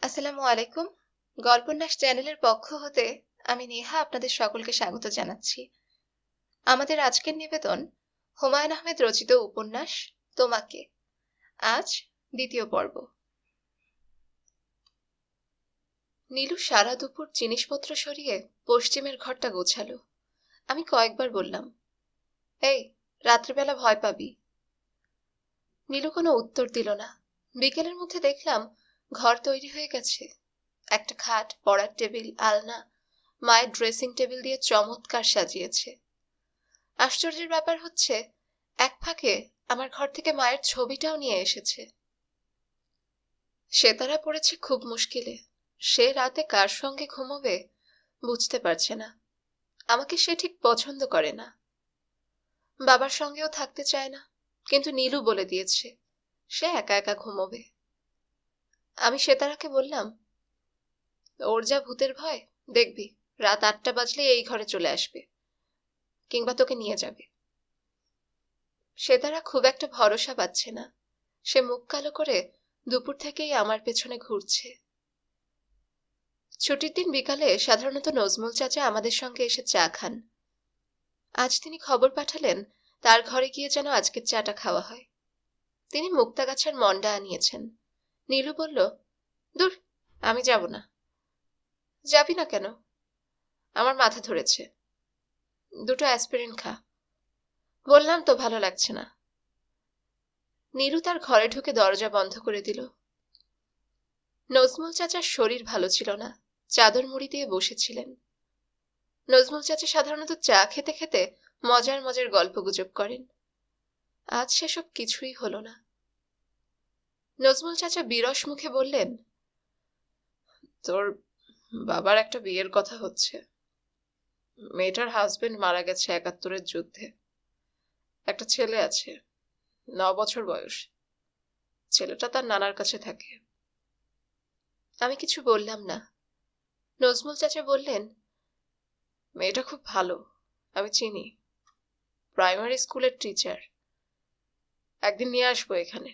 আসসালামু আলাইকুম। গল্পন্যাস চ্যানেলের পক্ষ হতে আমি নেহা আপনাদের সকলকে স্বাগত জানাচ্ছি। আমাদের আজকের নিবেদন হুমায়ুন আহমেদ রচিত উপন্যাস তোমাকে। আজ দ্বিতীয় পর্ব। নীলু সারা দুপুর জিনিসপত্র সরিয়ে পশ্চিমের ঘরটা গোছালো। আমি কয়েকবার বললাম, এই রাত্রিবেলা ভয় পাবি। নীলু কোনো উত্তর দিল না। বিকেলের মধ্যে দেখলাম ঘর তৈরি হয়ে গেছে। একটা খাট, পড়ার টেবিল, আলনা, মায়ের ড্রেসিং টেবিল দিয়ে চমৎকার সাজিয়েছে। আশ্চর্যের ব্যাপার হচ্ছে এক ফাঁকে আমার ঘর থেকে মায়ের ছবিটাও নিয়ে এসেছে। সেতারা পড়েছে খুব মুশকিলে। সে রাতে কার সঙ্গে ঘুমোবে বুঝতে পারছে না। আমাকে সে ঠিক পছন্দ করে না, বাবার সঙ্গেও থাকতে চায় না। কিন্তু নীলু বলে দিয়েছে সে একা একা ঘুমোবে। আমি সেতারাকে বললাম, ওর যা ভূতের ভয়, দেখবি রাত 8টা বাজলে এই ঘরে চলে আসবে, কিংবা তোকে নিয়ে যাবে। সেতারা খুব একটা ভরসা পাচ্ছে না। সে মুখ কালো করে দুপুর থেকেই আমার পেছনে ঘুরছে। ছুটির দিন বিকালে সাধারণত নজমুল চাচা আমাদের সঙ্গে এসে চা খান। আজ তিনি খবর পাঠালেন তার ঘরে গিয়ে যেন আজকের চাটা খাওয়া হয়। তিনি মুক্তাগাছার মন্ডা আনিয়েছেন। নীলু বলল, দূর, আমি যাব না। যাবি না কেন? আমার মাথা ধরেছে, দুটো অ্যাসপিরিন খা। বললাম তো ভালো লাগছে না। নীলু তার ঘরে ঢুকে দরজা বন্ধ করে দিল। নজমুল চাচার শরীর ভালো ছিল না, চাদর মুড়ি দিয়ে বসেছিলেন। নজমুল চাচা সাধারণত চা খেতে খেতে মজার মজার গল্পগুজব করেন। আজ সেসব কিছুই হলো না। নজমুল চাচা বিরস মুখে বললেন, তোর বাবার একটা বিয়ের কথা হচ্ছে। মেয়েটার হাজবেন্ড মারা গেছে 71-এর যুদ্ধে। একটা ছেলে আছে, 9 বছর বয়স। ছেলেটা তার নানার কাছে থাকে। আমি কিছু বললাম না। নজমুল চাচা বললেন, মেয়েটা খুব ভালো, আমি চিনি, প্রাইমারি স্কুলের টিচার। একদিন নিয়ে আসবো এখানে,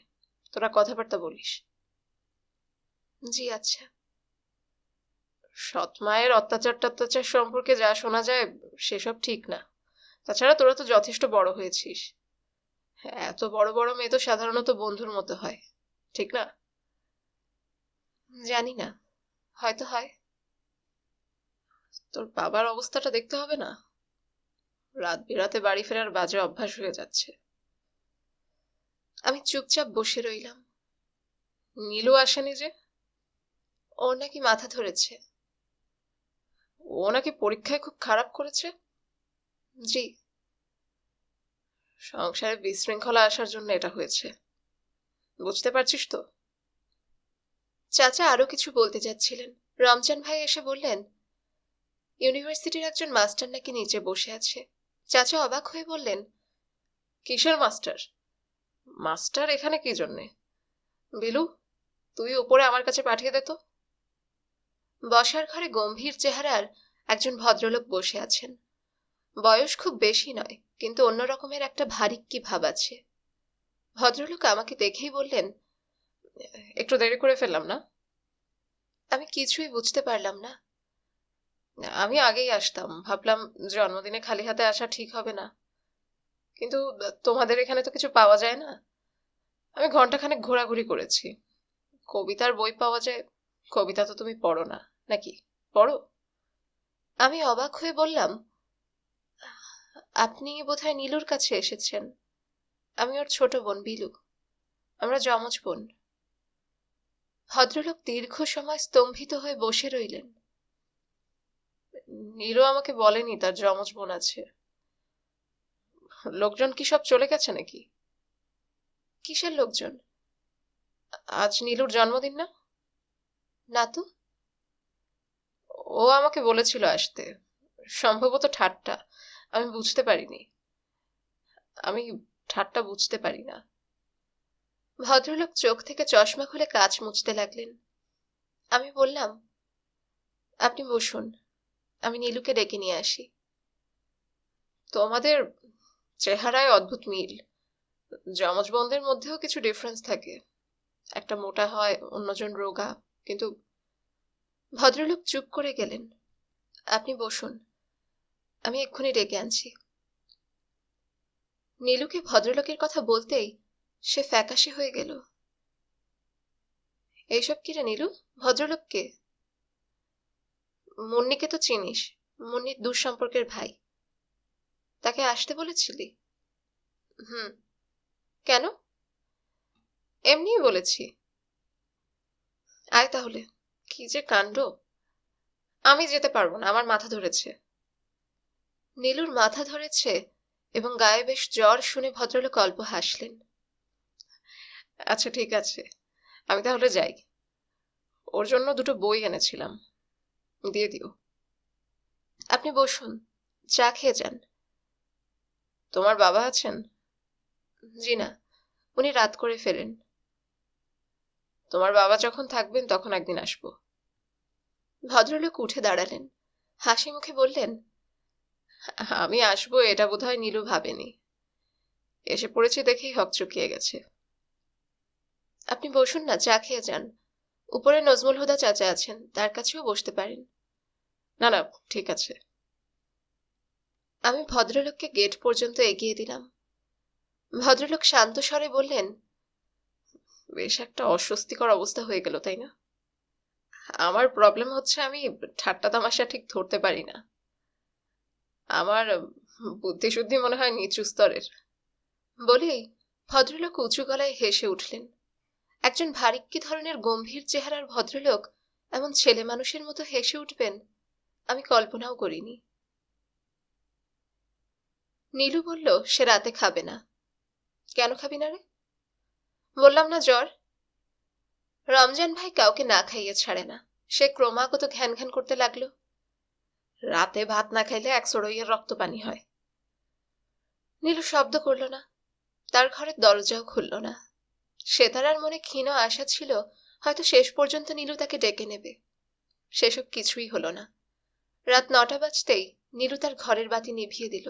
তোরা কথাবার্তা বলিস। জি আচ্ছা। সৎ মায়ের অত্যাচার টত্যাচার সম্পর্কে যা শোনা যায় সেসব ঠিক না। তাছাড়া তোরা তো যথেষ্ট বড় হয়েছিস। এত বড় বড় মেয়ে তো সাধারণত বন্ধুর মতো হয়, ঠিক না? জানি না, হয়তো হয়। তোর বাবার অবস্থাটা দেখতে হবে না? রাত বিরাতে বাড়ি ফেরার বাজে অভ্যাস হয়ে যাচ্ছে। আমি চুপচাপ বসে রইলাম। নীলু আসেনি যে? ওর নাকি মাথা ধরেছে। ও নাকি পরীক্ষায় খুব খারাপ করেছে। জি। সংসারে বিশৃঙ্খলা আসার জন্য এটা হয়েছে, বুঝতে পারছিস তো? চাচা আরো কিছু বলতে যাচ্ছিলেন। রমজান ভাই এসে বললেন, ইউনিভার্সিটির একজন মাস্টার নাকি নিচে বসে আছে। চাচা অবাক হয়ে বললেন, কিসের মাস্টার? মাস্টার এখানে কি জন্যে? বিলু, তুই উপরে আমার কাছে পাঠিয়ে দে তো। বসার ঘরে গম্ভীর চেহারার একজন ভদ্রলোক বসে আছেন। বয়স খুব বেশি নয়, কিন্তু অন্য রকমের একটা ভারিক্কি ভাব আছে। ভদ্রলোক আমাকে দেখেই বললেন, একটু দেরি করে ফেললাম না? আমি কিছুই বুঝতে পারলাম না। আমি আগেই আসতাম, ভাবলাম জন্মদিনে খালি হাতে আসা ঠিক হবে না। কিন্তু তোমাদের এখানে তো কিছু পাওয়া যায় না। আমি ঘন্টাখানেক ঘোরাঘুরি করেছি। কবিতার বই পাওয়া যায়। কবিতা তো তুমি পড়ো না নাকি? পড়ো? আমি অবাক হয়ে বললাম, আপনি বোধহয় নীলুর কাছে এসেছেন। আমি ওর ছোট বোন বিলু, আমরা যমজ বোন। ভদ্রলোক দীর্ঘ সময় স্তম্ভিত হয়ে বসে রইলেন। নীলু আমাকে বলেনি তার যমজ বোন আছে। লোকজন কি সব চলে গেছে নাকি? কিসের লোকজন? আজ নীলুর জন্মদিন না? না তো। ও আমাকে বলেছিল আসতে, সম্ভবত ঠাট্টা। আমি বুঝতে পারিনি। আমি ঠাট্টা বুঝতে পারি না। ভদ্রলোক চোখ থেকে চশমা খুলে কাঁচ মুছতে লাগলেন। আমি বললাম, আপনি বসুন, আমি নীলুকে ডেকে নিয়ে আসি। তোমাদের চেহারায় অদ্ভুত মিল। যমজ বোনদের মধ্যেও কিছু ডিফারেন্স থাকে। একটা মোটা হয়, অন্যজন রোগা, কিন্তু ভদ্রলোক চুপ করে গেলেন। আপনি বসুন, আমি এক্ষুনি ডেকে আনছি। নীলুকে ভদ্রলোকের কথা বলতেই সে ফ্যাকাশে হয়ে গেল। এইসব কি রে নীলু? ভদ্রলোক কে? মুন্নিকে তো চিনিস, মুন্নির দূর সম্পর্কের ভাই। তাকে আসতে বলেছিলি? হুম। কেন? এমনিই বলেছি। আয় তাহলে। কি যে কাণ্ড! আমি যেতে পারবো না, আমার মাথা ধরেছে। নীলুর মাথা ধরেছে এবং গায়ে বেশ জ্বর শুনে ভদ্রলোক অল্প হাসলেন। আচ্ছা ঠিক আছে, আমি তাহলে যাই। ওর জন্য দুটো বই এনেছিলাম, দিয়ে দিও। আপনি বসুন, চা খেয়ে যান। তোমার বাবা আছেন? জি না, উনি রাত করে ফেরেন। তোমার বাবা যখন থাকবেন তখন একদিন আসবো। ভদ্রলোক উঠে দাঁড়ালেন, হাসি মুখে বললেন, আমি আসবো এটা বোধহয় নীলু ভাবেনি। এসে পড়েছি দেখেই হকচকিয়ে গেছে। আপনি বসুন না, চা খেয়ে যান। উপরে নজমুল হুদা চাচা আছেন, তার কাছেও বসতে পারেন। না না, ঠিক আছে। আমি ভদ্রলোককে গেট পর্যন্ত এগিয়ে দিলাম। ভদ্রলোক শান্ত স্বরে বললেন, বেশ একটা অস্বস্তিকর অবস্থা হয়ে গেল, তাই না? আমার প্রবলেম হচ্ছে আমি ঠাট্টা তামাশা ঠিক ধরতে পারি না। আমার বুদ্ধি শুদ্ধি মনে হয় নিচু স্তরের। বলেই ভদ্রলোক উঁচু গলায় হেসে উঠলেন। একজন ভারিক্কি ধরনের গম্ভীর চেহারার ভদ্রলোক এমন ছেলে মানুষের মতো হেসে উঠবেন আমি কল্পনাও করিনি। নীলু বলল সে রাতে খাবে না। কেন খাবি না রে? বললাম না জ্বর। রমজান ভাই কাউকে না খাইয়ে ছাড়ে না। সে ক্রমাগত ঘ্যান ঘ্যান করতে লাগলো। রাতে ভাত না খাইলে এক সড়ইয়ের রক্ত পানি হয়। নীলু শব্দ করল না, তার ঘরের দরজাও খুলল না। সেতারার মনে ক্ষীণ আশা ছিল হয়তো শেষ পর্যন্ত নীলু তাকে ডেকে নেবে। সেসব কিছুই হলো না। রাত 9টা বাজতেই নীলু তার ঘরের বাতি নিভিয়ে দিল।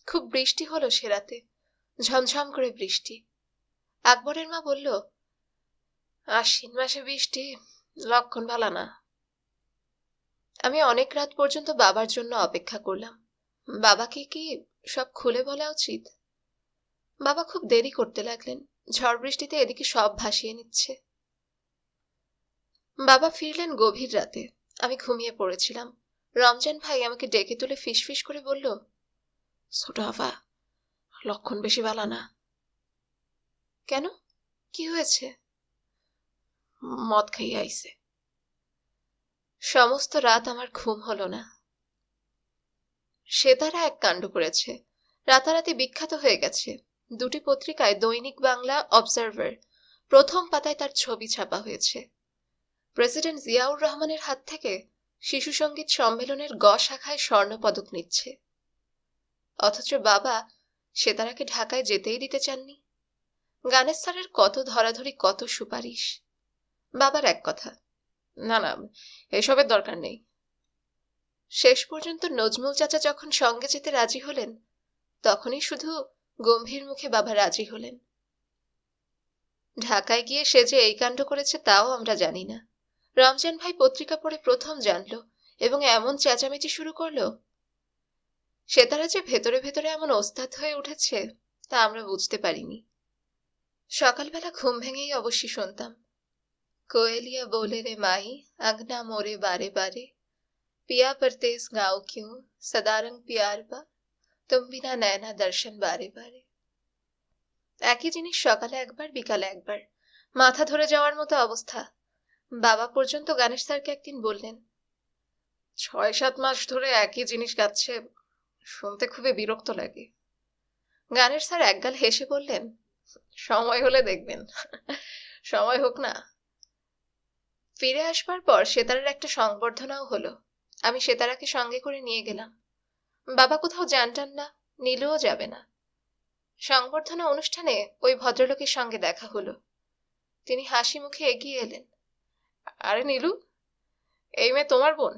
খুব বৃষ্টি হলো সে রাতে, ঝমঝম করে বৃষ্টি। আকবরের মা বলল, আশ্বিন মাসে বৃষ্টি, লক্ষণ ভালো না। আমি অনেক রাত পর্যন্ত বাবার জন্য অপেক্ষা করলাম। বাবাকে কি সব খুলে বলা উচিত? বাবা খুব দেরি করতে লাগলেন। ঝড় বৃষ্টিতে এদিকে সব ভাসিয়ে নিচ্ছে। বাবা ফিরলেন গভীর রাতে। আমি ঘুমিয়ে পড়েছিলাম। রমজান ভাই আমাকে ডেকে তুলে ফিসফিস করে বলল, ছোট আফা, লক্ষণ বেশি ভালো না। কেন, কি হয়েছে? মদ খাইয়ে আইছে। সমস্ত রাত আমার ঘুম হলো না। সে তারা এক কাণ্ড করেছে, রাতারাতি বিখ্যাত হয়ে গেছে। দুটি পত্রিকায়, দৈনিক বাংলা, অবজারভার, প্রথম পাতায় তার ছবি ছাপা হয়েছে। প্রেসিডেন্ট জিয়াউর রহমানের হাত থেকে শিশু সঙ্গীত সম্মেলনের গ শাখায় স্বর্ণপদক নিচ্ছে। অথচ বাবা সেতারাকে ঢাকায় যেতেই দিতে চাননি। গানের স্যারের কত ধরাধরি, কত সুপারিশ। বাবার এক কথা, না না, এসবের দরকার নেই। শেষ পর্যন্ত নজমুল চাচা যখন সঙ্গে যেতে রাজি হলেন, তখনই শুধু গম্ভীর মুখে বাবা রাজি হলেন। ঢাকায় গিয়ে সে যে এই কাণ্ড করেছে তাও আমরা জানি না। রমজান ভাই পত্রিকা পড়ে প্রথম জানলো এবং এমন চেঁচামেচি শুরু করলো। সেতারা যে ভেতরে ভেতরে এমন ওস্তাদ হয়ে উঠেছে তা আমরা বুঝতে পারিনি। সকালবেলা ঘুম ভেঙেই অবশ্যই শুনতাম, কোয়েলিয়া बोले रे माही अंगना मोरे बारे बारे पिया परदेस गाँव क्यों सदारंग प्यार बा तुम बिना नैना दर्शन बारे बारे। একই জিনিস সকালে একবার, বিকালে একবার, মাথা ধরে যাওয়ার মতো অবস্থা। বাবা পর্যন্ত গানের স্যারকে একদিন বললেন, 6-7 মাস ধরে একই জিনিস গাচ্ছে, শুনতে খুবই বিরক্ত লাগে। গানের স্যার একগাল হেসে বললেন, সময় হলে দেখবেন, সময় হোক না। ফিরে আসবার পর সেতারার একটা সংবর্ধনাও হলো। আমি সেতারাকে সঙ্গে করে নিয়ে গেলাম। বাবা কোথাও জানটান না, নীলুও যাবে না। সংবর্ধনা অনুষ্ঠানে ওই ভদ্রলোকের সঙ্গে দেখা হলো। তিনি হাসি মুখে এগিয়ে এলেন। আরে নীলু, এই মেয়ে তোমার বোন?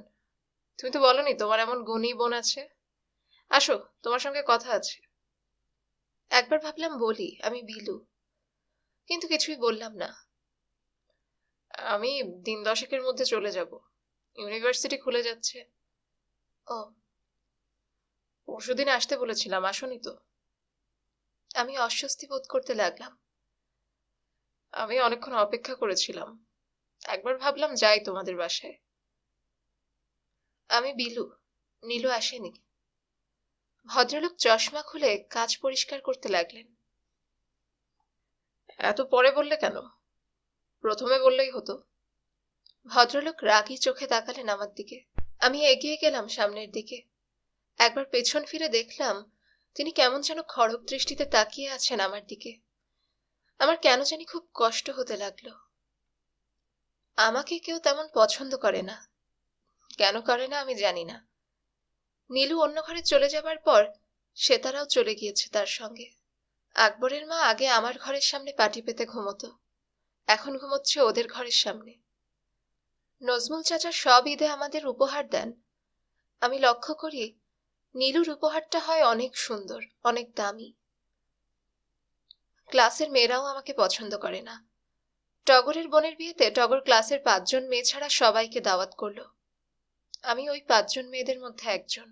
তুমি তো বলনি তোমার এমন গুণী বোন আছে। আসো, তোমার সঙ্গে কথা আছে। একবার ভাবলাম বলি আমি বিলু, কিন্তু কিছুই বললাম না। আমি দিন দশেকের মধ্যে চলে যাব। ইউনিভার্সিটি খুলে যাচ্ছে। ও, পরশুদিন আসতে বলেছিলাম, আসোনি তো। আমি অস্বস্তি বোধ করতে লাগলাম। আমি অনেকক্ষণ অপেক্ষা করেছিলাম। একবার ভাবলাম যাই তোমাদের বাসায়। আমি বিলু। নীলু আসেনি। ভদ্রলোক চশমা খুলে কাঁচ পরিষ্কার করতে লাগলেন। এত পরে বললে কেন? প্রথমে বললেই হতো। ভদ্রলোক রাগী চোখে তাকালেন আমার দিকে। আমি এগিয়ে গেলাম সামনের দিকে। একবার পেছন ফিরে দেখলাম তিনি কেমন যেন খড়গ দৃষ্টিতে তাকিয়ে আছেন আমার দিকে। আমার কেন জানি খুব কষ্ট হতে লাগলো। আমাকে কেউ তেমন পছন্দ করে না। কেন করে না আমি জানি না। নীলু অন্য ঘরে চলে যাবার পর সেতারাও চলে গিয়েছে তার সঙ্গে। আকবরের মা আগে আমার ঘরের সামনে পাটি পেতে ঘুমোতো, এখন ঘুমোচ্ছে ওদের ঘরের সামনে। নজমুল চাচা সব ঈদে আমাদের উপহার দেন। আমি লক্ষ্য করি নীলুর উপহারটা হয় অনেক সুন্দর, অনেক দামি। ক্লাসের মেয়েরাও আমাকে পছন্দ করে না। টগরের বোনের বিয়েতে টগর ক্লাসের 5 জন মেয়ে ছাড়া সবাইকে দাওয়াত করলো। আমি ওই 5 জন মেয়েদের মধ্যে একজন।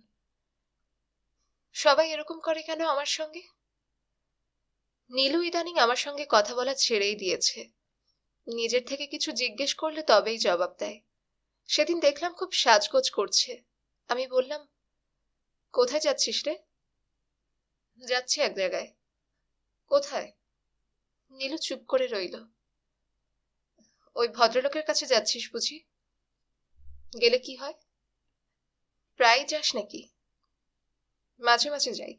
সবাই এরকম করে কেন আমার সঙ্গে? নীলু ইদানিং আমার সঙ্গে কথা বলা ছেড়েই দিয়েছে। নিজের থেকে কিছু জিজ্ঞেস করলে তবেই জবাব দেয়। সেদিন দেখলাম খুব সাজগোজ করছে। আমি বললাম, কোথায় যাচ্ছিস রে? যাচ্ছি এক জায়গায়। কোথায়? নীলু চুপ করে রইল। ওই ভদ্রলোকের কাছে যাচ্ছিস বুঝি? গেলে কি হয়? প্রায় যাস নাকি? মাঝে মাঝে যাই।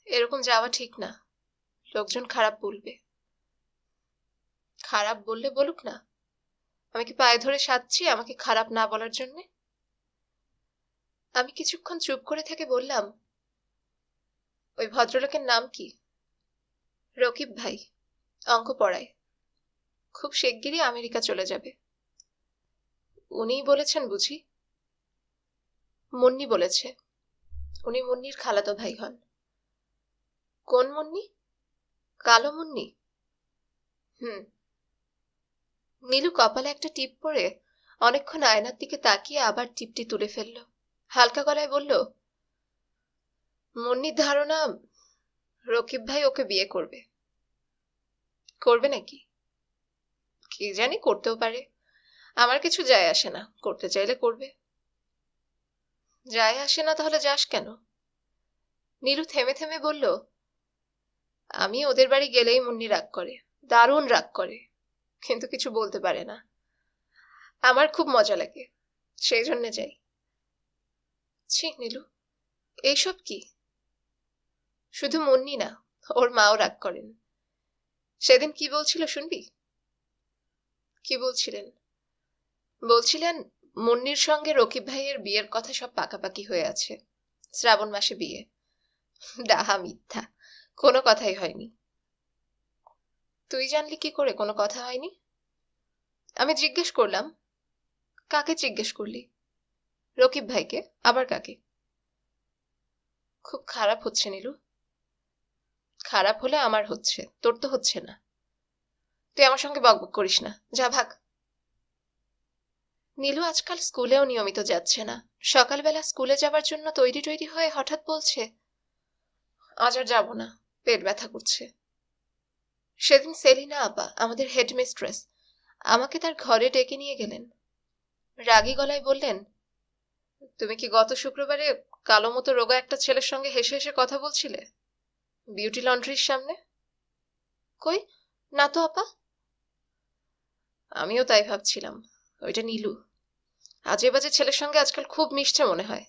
এরকম যাওয়া ঠিক না, লোকজন খারাপ বলবে। খারাপ বললে বলুক না, আমি কি পায়ে ধরে সাধছি আমাকে খারাপ না বলার জন্যে? আমি কিছুক্ষণ চুপ করে থেকে বললাম, ওই ভদ্রলোকের নাম কি? রকিব ভাই, অঙ্ক পড়ায়। খুব শিগগিরই আমেরিকা চলে যাবে। উনিই বলেছেন বুঝি? মুন্নি বলেছে। উনি মুন্নির খালাতো ভাই হন। কোন মুন্নি? কালো মুন্নি? হুম। নীলু কপালে একটা টিপ পরে অনেকক্ষণ আয়নার দিকে তাকিয়ে আবার টিপটি তুলে ফেলল। হালকা গলায় বলল, মুন্নির ধারণা রকিব ভাই ওকে বিয়ে করবে। করবে নাকি? কি জানি, করতেও পারে। আমার কিছু যায় আসে না, করতে চাইলে করবে। যায় আসে না তাহলে যাস কেন? নীলু থেমে থেমে বলল, আমি ওদের বাড়ি গেলেই মুন্নি রাগ করে, দারুণ রাগ করে, কিন্তু কিছু বলতে পারে না। আমার খুব মজা লাগে, সেই জন্য যাই। ছি নীলু, এইসব কি? শুধু মুন্নি না, ওর মাও রাগ করেন। সেদিন কি বলছিল শুনবি? কি বলছিলেন? বলছিলেন মুন্নির সঙ্গে রকিব ভাইয়ের বিয়ের কথা সব পাকাপাকি হয়ে আছে, শ্রাবণ মাসে বিয়ে। ডাহা মিথ্যা, কোনো কথাই হয়নি। তুই জানলি কি করে কোনো কথা হয়নি? আমি জিজ্ঞেস করলাম। কাকে জিজ্ঞেস করলি? রকিব ভাইকে। আবার কাকে? খুব খারাপ হচ্ছে নীলু। খারাপ হলে আমার হচ্ছে, তোর তো হচ্ছে না। তুই আমার সঙ্গে বকবক করিস না, যা ভাগ। নীলু আজকাল স্কুলেও নিয়মিত যাচ্ছে না। সকালবেলা স্কুলে যাবার জন্য তৈরি তৈরি হয়ে হঠাৎ বলছে, আজ আর যাবো না, পেট ব্যথা করছে। সেদিন সেলিনা আপা, আমাদের হেডমিস্ট্রেস, আমাকে তার ঘরে ডেকে নিয়ে গেলেন। রাগী গলায় বললেন, তুমি কি গত শুক্রবারে কালো মতো রোগা একটা ছেলের সঙ্গে হেসে হেসে কথা বলছিলে বিউটি লন্ড্রির সামনে? কই, না তো আপা। আমিও তাই ভাবছিলাম, ওইটা নীলু। আজে বাজে ছেলের সঙ্গে আজকাল খুব মিশছে মনে হয়।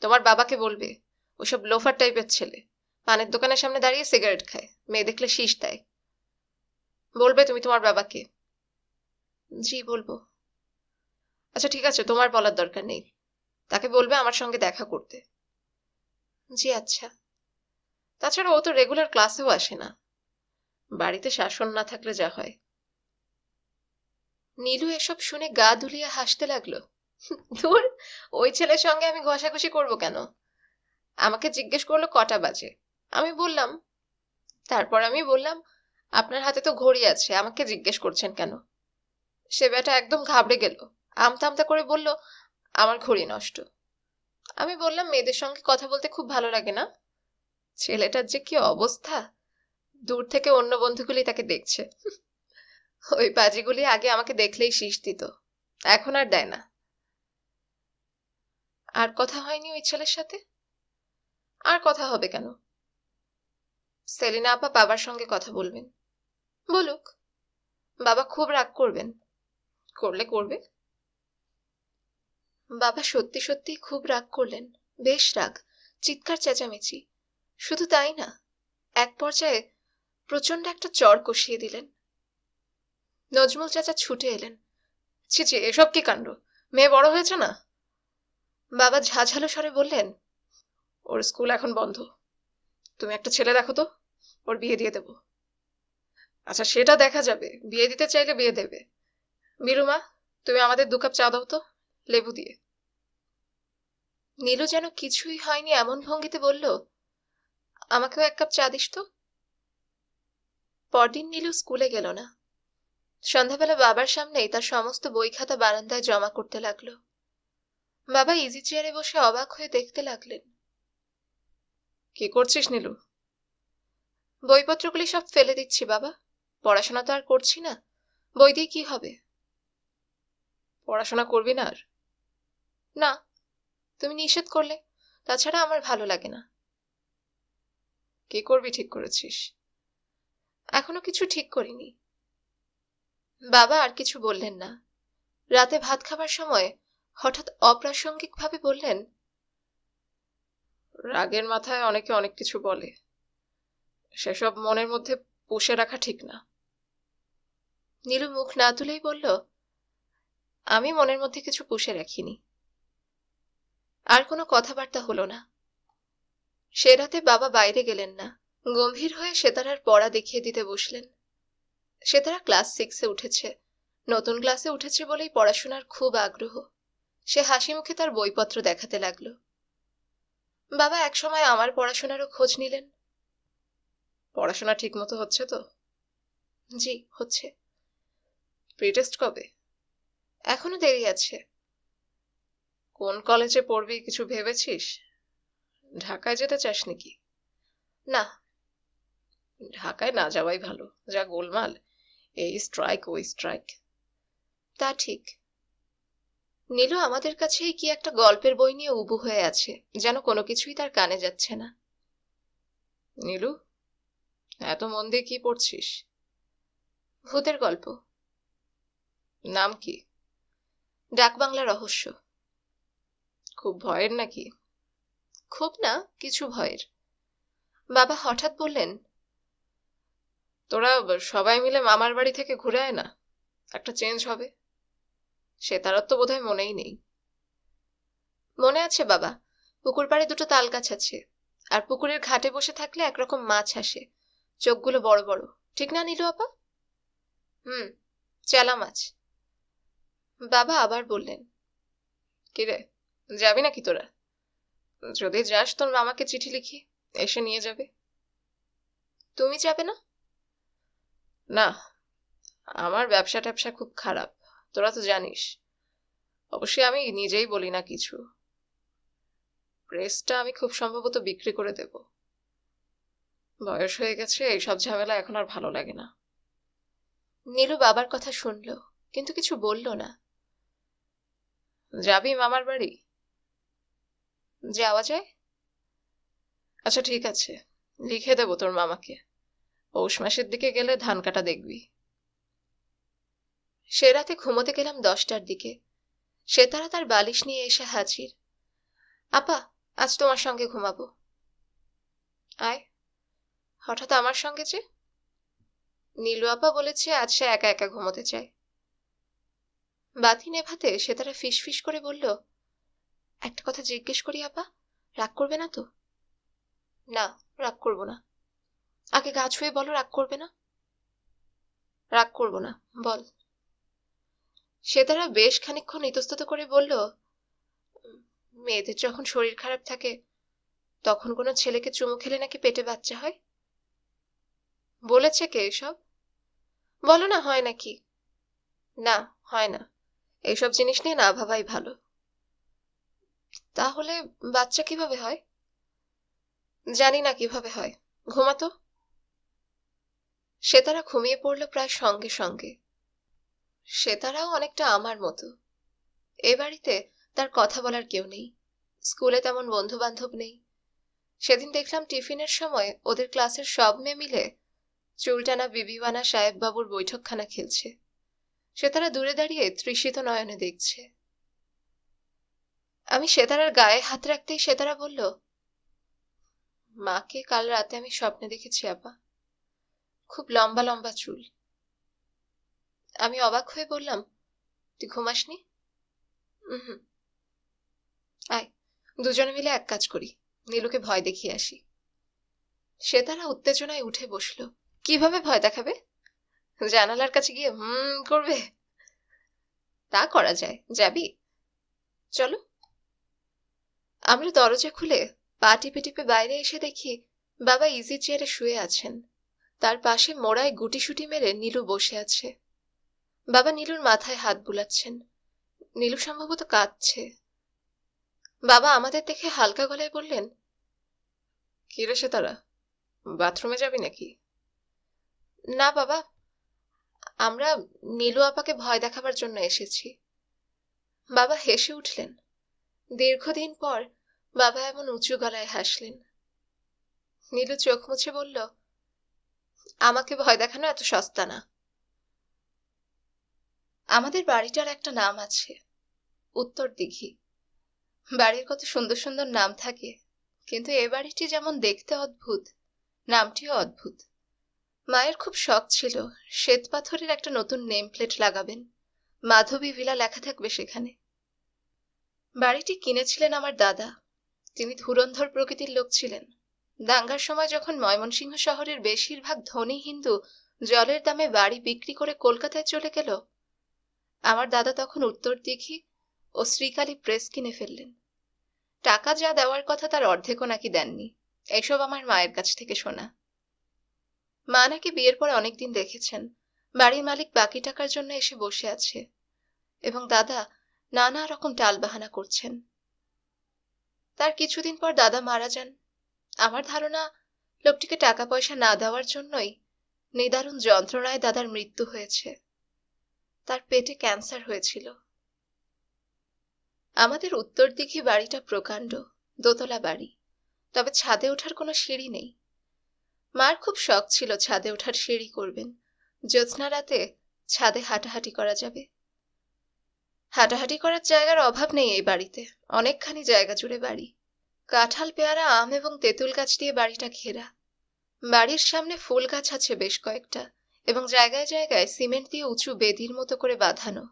তোমার বাবাকে বলবে, ওসব লোফার টাইপের ছেলে, পানের দোকানের সামনে দাঁড়িয়ে সিগারেট খায়, মেয়ে দেখলে শীষ দেয়। বলবে তুমি তোমার বাবাকে। জি বলবো। আচ্ছা ঠিক আছে, তোমার বলার দরকার নেই। তাকে বলবে আমার সঙ্গে দেখা করতে। জি আচ্ছা। তাছাড়া ও তো রেগুলার ক্লাসেও আসে না, বাড়িতে শাসন না থাকলে যা হয়। নীলু এসব শুনে গা দুলিয়ে হাসতে লাগলো। ধুর, ওই ছেলের সঙ্গে আমি ঘষাঘষি করবো কেন? আমাকে জিজ্ঞেস করলো কটা বাজে, আমি বললাম। তারপর আমি বললাম, আপনার হাতে তো ঘড়ি আছে, আমাকে জিজ্ঞেস করছেন কেন? সে বেটা একদম ঘাবড়ে গেল, আমতা আমতা করে বলল, আমার ঘড়ি নষ্ট। আমি বললাম, মেয়েদের সঙ্গে কথা বলতে খুব ভালো লাগে না? ছেলেটার যে কি অবস্থা! দূর থেকে অন্য বন্ধুগুলি তাকে দেখছে। ওই পাজিগুলি আগে আমাকে দেখলেই শীষ দিত, এখন আর দেয় না। আর কথা হয়নি ওই ছেলের সাথে? আর কথা হবে কেন? সেলিনা আপা বাবার সঙ্গে কথা বলবেন। বলুক, বাবা খুব রাগ করবেন। করলে করবে। বাবা সত্যি সত্যি খুব রাগ করলেন, বেশ রাগ, চিৎকার চেঁচামেচি। শুধু তাই না, এক পর্যায়ে প্রচন্ড একটা চড় কষিয়ে দিলেন। নজমুল চাচা ছুটে এলেন। ছি ছি, এসব কি কাণ্ড! মেয়ে বড় হয়েছে না? বাবা ঝাঝালো স্বরে বললেন, ওর স্কুল এখন বন্ধ, তুমি একটা ছেলে দেখো তো, ওর বিয়ে দিয়ে দেব। আচ্ছা, সেটা দেখা যাবে, বিয়ে দিতে চাইলে বিয়ে দেবে। মিরুমা, তুমি আমাদের 2 কাপ চা দাও তো, লেবু দিয়ে। নীলু যেন কিছুই হয়নি এমন ভঙ্গিতে বলল, আমাকেও 1 কাপ চা দিস তো। পরদিন নীলু স্কুলে গেল না। সন্ধ্যাবেলা বাবার সামনেই তার সমস্ত বই খাতা বারান্দায় জমা করতে লাগলো। বাবা ইজি চেয়ারে বসে অবাক হয়ে দেখতে লাগলেন। কি করছিস নীলু? বইপত্রগুলি সব ফেলে দিচ্ছি বাবা, পড়াশোনা তো আর করছি না, বই দিয়ে কি হবে? পড়াশোনা করবি না আর? না, তুমি নিষেধ করলে, তাছাড়া আমার ভালো লাগে না। কি করবি ঠিক করেছিস? এখনো কিছু ঠিক করিনি। বাবা আর কিছু বললেন না। রাতে ভাত খাবার সময় হঠাৎ অপ্রাসঙ্গিক ভাবে বললেন, রাগের মাথায় অনেকে অনেক কিছু বলে, সেসব মনের মধ্যে পুষে রাখা ঠিক না। নীলু মুখ না তুলেই বলল, আমি মনের মধ্যে কিছু পুষে রাখিনি। আর কোনো কথাবার্তা হলো না। সে রাতে বাবা বাইরে গেলেন না, গম্ভীর হয়ে সেতারার পড়া দেখিয়ে দিতে বসলেন। সেতারা ক্লাস 6-এ উঠেছে, নতুন ক্লাসে উঠেছে বলেই পড়াশোনার খুব আগ্রহ। সে হাসি মুখে তার বইপত্র দেখাতে লাগলো। বাবা একসময় আমার পড়াশোনারও খোঁজ নিলেন। পড়াশোনা ঠিক মতো হচ্ছে তো? জি, হচ্ছে। প্রিটেস্ট কবে? এখনো দেরি আছে। কোন কলেজে পড়বি কিছু ভেবেছিস? ঢাকায় যেতে চাস নাকি? না। ঢাকায় না যাওয়াই ভালো, যা গোলমাল, এই স্ট্রাইক ওই স্ট্রাইক। তা ঠিক। নীলু আমাদের কাছেই কি একটা গল্পের বই নিয়ে উবু হয়ে আছে, যেন কোনো কিছুই তার কানে যাচ্ছে না। নীলু, এত মন দিয়ে কি পড়ছিস? ভূতের গল্প। নাম কি? ডাকবাংলা রহস্য। খুব ভয়ের নাকি? খুব না, কিছু ভয়ের। বাবা হঠাৎ বললেন, তোরা সবাই মিলে মামার বাড়ি থেকে ঘুরে আয় না, একটা চেঞ্জ হবে। সে তার তো বোধহয় মনেই নেই। মনে আছে বাবা, পুকুর পাড়ে 2টো তাল গাছ আছে, আর পুকুরের ঘাটে বসে থাকলে একরকম মাছ আসে, চোখগুলো বড় বড়, ঠিক না নীলু আপা? হুম, চেলা মাছ। বাবা আবার বললেন, কিরে, যাবি নাকি তোরা? যদি যাস তোর মামাকে চিঠি লিখি, এসে নিয়ে যাবে। তুমি যাবে না? না, আমার ব্যবসা ট্যাবসা খুব খারাপ, তোরা তো জানিস। অবশ্যই আমি নিজেই বলি না কিছু। প্রেসটা আমি খুব সম্ভবত বিক্রি করে দেব। বয়স হয়ে গেছে, এইসব ঝামেলা এখন আর ভালো লাগে না। নীলু বাবার কথা শুনল, কিন্তু কিছু বলল না। যাবি মামার বাড়ি? যাওয়া যায়। আচ্ছা ঠিক আছে, লিখে দেবো তোর মামাকে। পৌষ মাসের দিকে গেলে ধান কাটা দেখবি। সে রাতে ঘুমোতে গেলাম 10টার দিকে। সেতারা তার বালিশ নিয়ে এসে হাজির। আপা, আজ তোমার সঙ্গে ঘুমাবো। আয়। হঠাৎ আমার সঙ্গে যে? নীলু আপা বলেছে আজ সে একা একা ঘুমোতে চায়। বাতি নেভাতে সেতারা ফিসফিস করে বলল, একটা কথা জিজ্ঞেস করি আপা, রাগ করবে না তো? না, রাগ করবো না। আগে গা ছুঁয়ে বলো রাগ করবে না। রাগ করবো না, বল। সেতারা বেশ খানিকক্ষণ ইতস্তত করে বলল, মেয়েদের যখন শরীর খারাপ থাকে তখন কোনো ছেলেকে চুমু খেলে নাকি পেটে বাচ্চা হয়। বলেছে কে এসব? বলো না, হয় নাকি? না, হয় না। এইসব জিনিস নিয়ে না ভাবাই ভালো। তাহলে বাচ্চা কিভাবে হয়? জানি না কিভাবে হয়। ঘুমাতো। সেতারা ঘুমিয়ে পড়ল প্রায় সঙ্গে সঙ্গে। সেতারাও অনেকটা আমার মতো। এ বাড়িতে তার কথা বলার কেউ নেই। স্কুলে তেমন বন্ধু বান্ধব নেই। সেদিন দেখলাম টিফিনের সময় ওদের ক্লাসের সব মেয়ে মিলে চুলটানা বিবিওয়ানা সাহেব বাবুর বৈঠকখানা খেলছে। সেতারা দূরে দাঁড়িয়ে তৃষিত নয়নে দেখছে। আমি সেতারার গায়ে হাত রাখতেই সেতারা বলল, মাকে কাল রাতে আমি স্বপ্নে দেখেছি আপা। খুব লম্বা লম্বা চুল। আমি অবাক হয়ে বললাম, তুই ঘুমাসনি? হুম। আয়, দুজনে মিলে এক কাজ করি, নীলুকে ভয় দেখিয়ে আসি। সেতারা উত্তেজনায় উঠে বসলো। কিভাবে ভয় দেখাবে? জানালার কাছে গিয়ে করবে? তা করা যায়, যাবি? চলো। আমরা দরজা খুলে পা টিপে টিপে বাইরে এসে দেখি বাবা ইজি চেয়ারে শুয়ে আছেন। তার পাশে মোড়ায় গুটিসুটি মেরে নীলু বসে আছে। বাবা নীলুর মাথায় হাত বুলাচ্ছেন। নীলু সম্ভবত কাঁদছে। বাবা আমাদের দেখে হালকা গলায় বললেন, কি রে সেতারা, বাথরুমে যাবি নাকি? না বাবা, আমরা নীলু আপাকে ভয় দেখাবার জন্য এসেছি। বাবা হেসে উঠলেন। দীর্ঘদিন পর বাবা এমন উঁচু গলায় হাসলেন। নীলু চোখ মুছে বলল, আমাকে ভয় দেখানো এত সস্তা না। আমাদের বাড়িটার একটা নাম আছে, উত্তর দিঘি। বাড়ির কত সুন্দর সুন্দর নাম থাকে, কিন্তু এ বাড়িটি যেমন দেখতে অদ্ভুত, নামটিও অদ্ভুত। মায়ের খুব শখ ছিল শ্বেত পাথরের একটা নতুন নেম প্লেট লাগাবেন, মাধবী ভিলা লেখা থাকবে সেখানে। বাড়িটি কিনেছিলেন আমার দাদা। তিনি ধুরন্ধর প্রকৃতির লোক ছিলেন। দাঙ্গার সময় যখন ময়মনসিংহ শহরের বেশিরভাগ ধনী হিন্দু জলের দামে বাড়ি বিক্রি করে কলকাতায় চলে গেল, আমার দাদা তখন উত্তর দিঘি ও শ্রীকালী প্রেস কিনে ফেললেন। টাকা যা দেওয়ার কথা তার অর্ধেকও নাকি দেননি। এইসব আমার মায়ের কাছ থেকে শোনা। মা নাকি বিয়ের পর অনেকদিন দেখেছেন বাড়ির মালিক বাকি টাকার জন্য এসে বসে আছে এবং দাদা নানা রকম টালবাহানা করছেন। তার কিছুদিন পর দাদা মারা যান। আমার ধারণা লোকটিকে টাকা পয়সা না দেওয়ার জন্যই নিদারুণ যন্ত্রণায় দাদার মৃত্যু হয়েছে। তার পেটে ক্যান্সার হয়েছিল। আমাদের উত্তর দিঘি বাড়িটা প্রকাণ্ড, দোতলা বাড়ি, তবে ছাদে ওঠার কোনো সিঁড়ি নেই। মার খুব শখ ছিল ছাদে ওঠার সিঁড়ি করবেন, জ্যোৎস্না রাতে ছাদে হাঁটাহাঁটি করা যাবে। হাঁটাহাঁটি করার জায়গার অভাব নেই এই বাড়িতে, অনেকখানি জায়গা জুড়ে বাড়ি। কাঁঠাল, পেয়ারা, আম এবং তেঁতুল গাছ দিয়ে বাড়িটা ঘেরা। বাড়ির সামনে ফুল গাছ আছে বেশ কয়েকটা এবং জায়গায় জায়গায় সিমেন্ট দিয়ে উঁচু বেদির মতো করে বাঁধানো।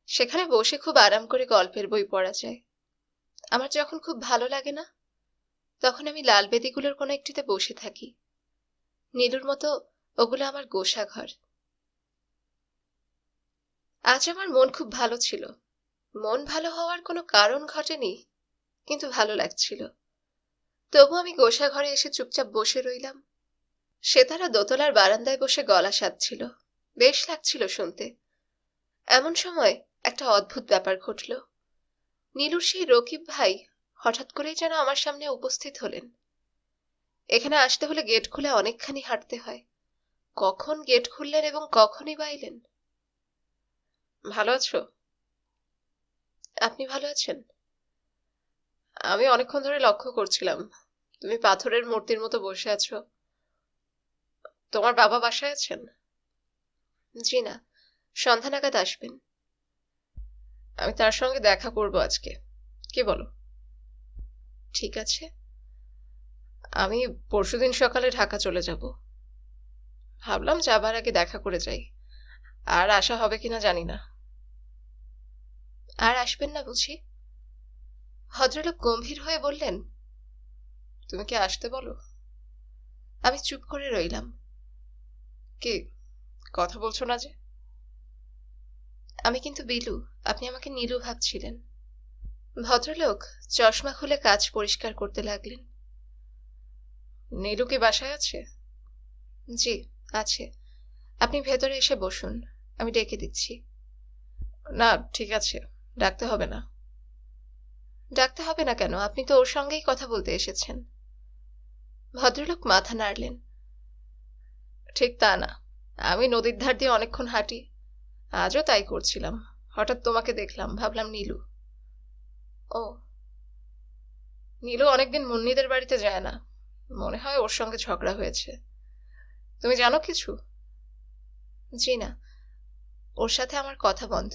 সেখানে বসে খুব আরাম করে গল্পের বই পড়া যায়। আমার যখন খুব ভালো লাগে না, তখন আমি লাল বেদিগুলোর কোনো একটিতে বসে থাকি। নীলুর মতো ওগুলো আমার গোসা ঘর। আজ আমার মন খুব ভালো ছিল। মন ভালো হওয়ার কোনো কারণ ঘটেনি, কিন্তু ভালো লাগছিল। তবু আমি গোসা ঘরে এসে চুপচাপ বসে রইলাম। সেতারা দোতলার বারান্দায় বসে গলা সাধছিল। বেশ লাগছিল শুনতে। এমন সময় একটা অদ্ভুত ব্যাপার ঘটল। নীলুর সেই রকিব ভাই হঠাৎ করেই যেন আমার সামনে উপস্থিত হলেন। এখানে আসতে হলে গেট খুলে অনেকখানি হাঁটতে হয়। কখন গেট খুললেন এবং কখনই বা এলেন। ভালো আছো? আপনি ভালো আছেন? আমি অনেকক্ষণ ধরে লক্ষ্য করছিলাম তুমি পাথরের মূর্তির মতো বসে আছো। তোমার বাবা বাসায় আছেন? জি না, সন্ধ্যা নাগাদ আসবেন। আমি তার সঙ্গে দেখা করব আজকে, কি বলো? ঠিক আছে। আমি পরশুদিন সকালে ঢাকা চলে যাব। ভাবলাম যাবার আগে দেখা করে যাই। আর আসা হবে কিনা জানি না। আর আসবেন না বুঝি? ভদ্রলোক গম্ভীর হয়ে বললেন, তুমি কি আসতে বলো? আমি চুপ করে রইলাম। কি, কথা বলছো না যে? আমি কিন্তু বিলু, আপনি আমাকে নীলু ভাবছিলেন। ভদ্রলোক চশমা খুলে কাঁচ পরিষ্কার করতে লাগলেন। নীলু কি বাসায় আছে? জি, আছে। আপনি ভেতরে এসে বসুন, আমি ডেকে দিচ্ছি। না, ঠিক আছে, ডাকতে হবে না। ডাকতে হবে না কেন? আপনি তো ওর সঙ্গেই কথা বলতে এসেছেন। ভদ্রলোক মাথা নাড়লেন। ঠিক তা না। আমি নদীর ধার দিয়ে অনেকক্ষণ হাঁটি, আজও তাই করছিলাম। হঠাৎ তোমাকে দেখলাম, ভাবলাম নীলু। ও, নীলু অনেকদিন মুন্নিদের বাড়িতে যায় না, মনে হয় ওর সঙ্গে ঝগড়া হয়েছে। তুমি জানো কিছু? জি না, ওর সাথে আমার কথা বন্ধ।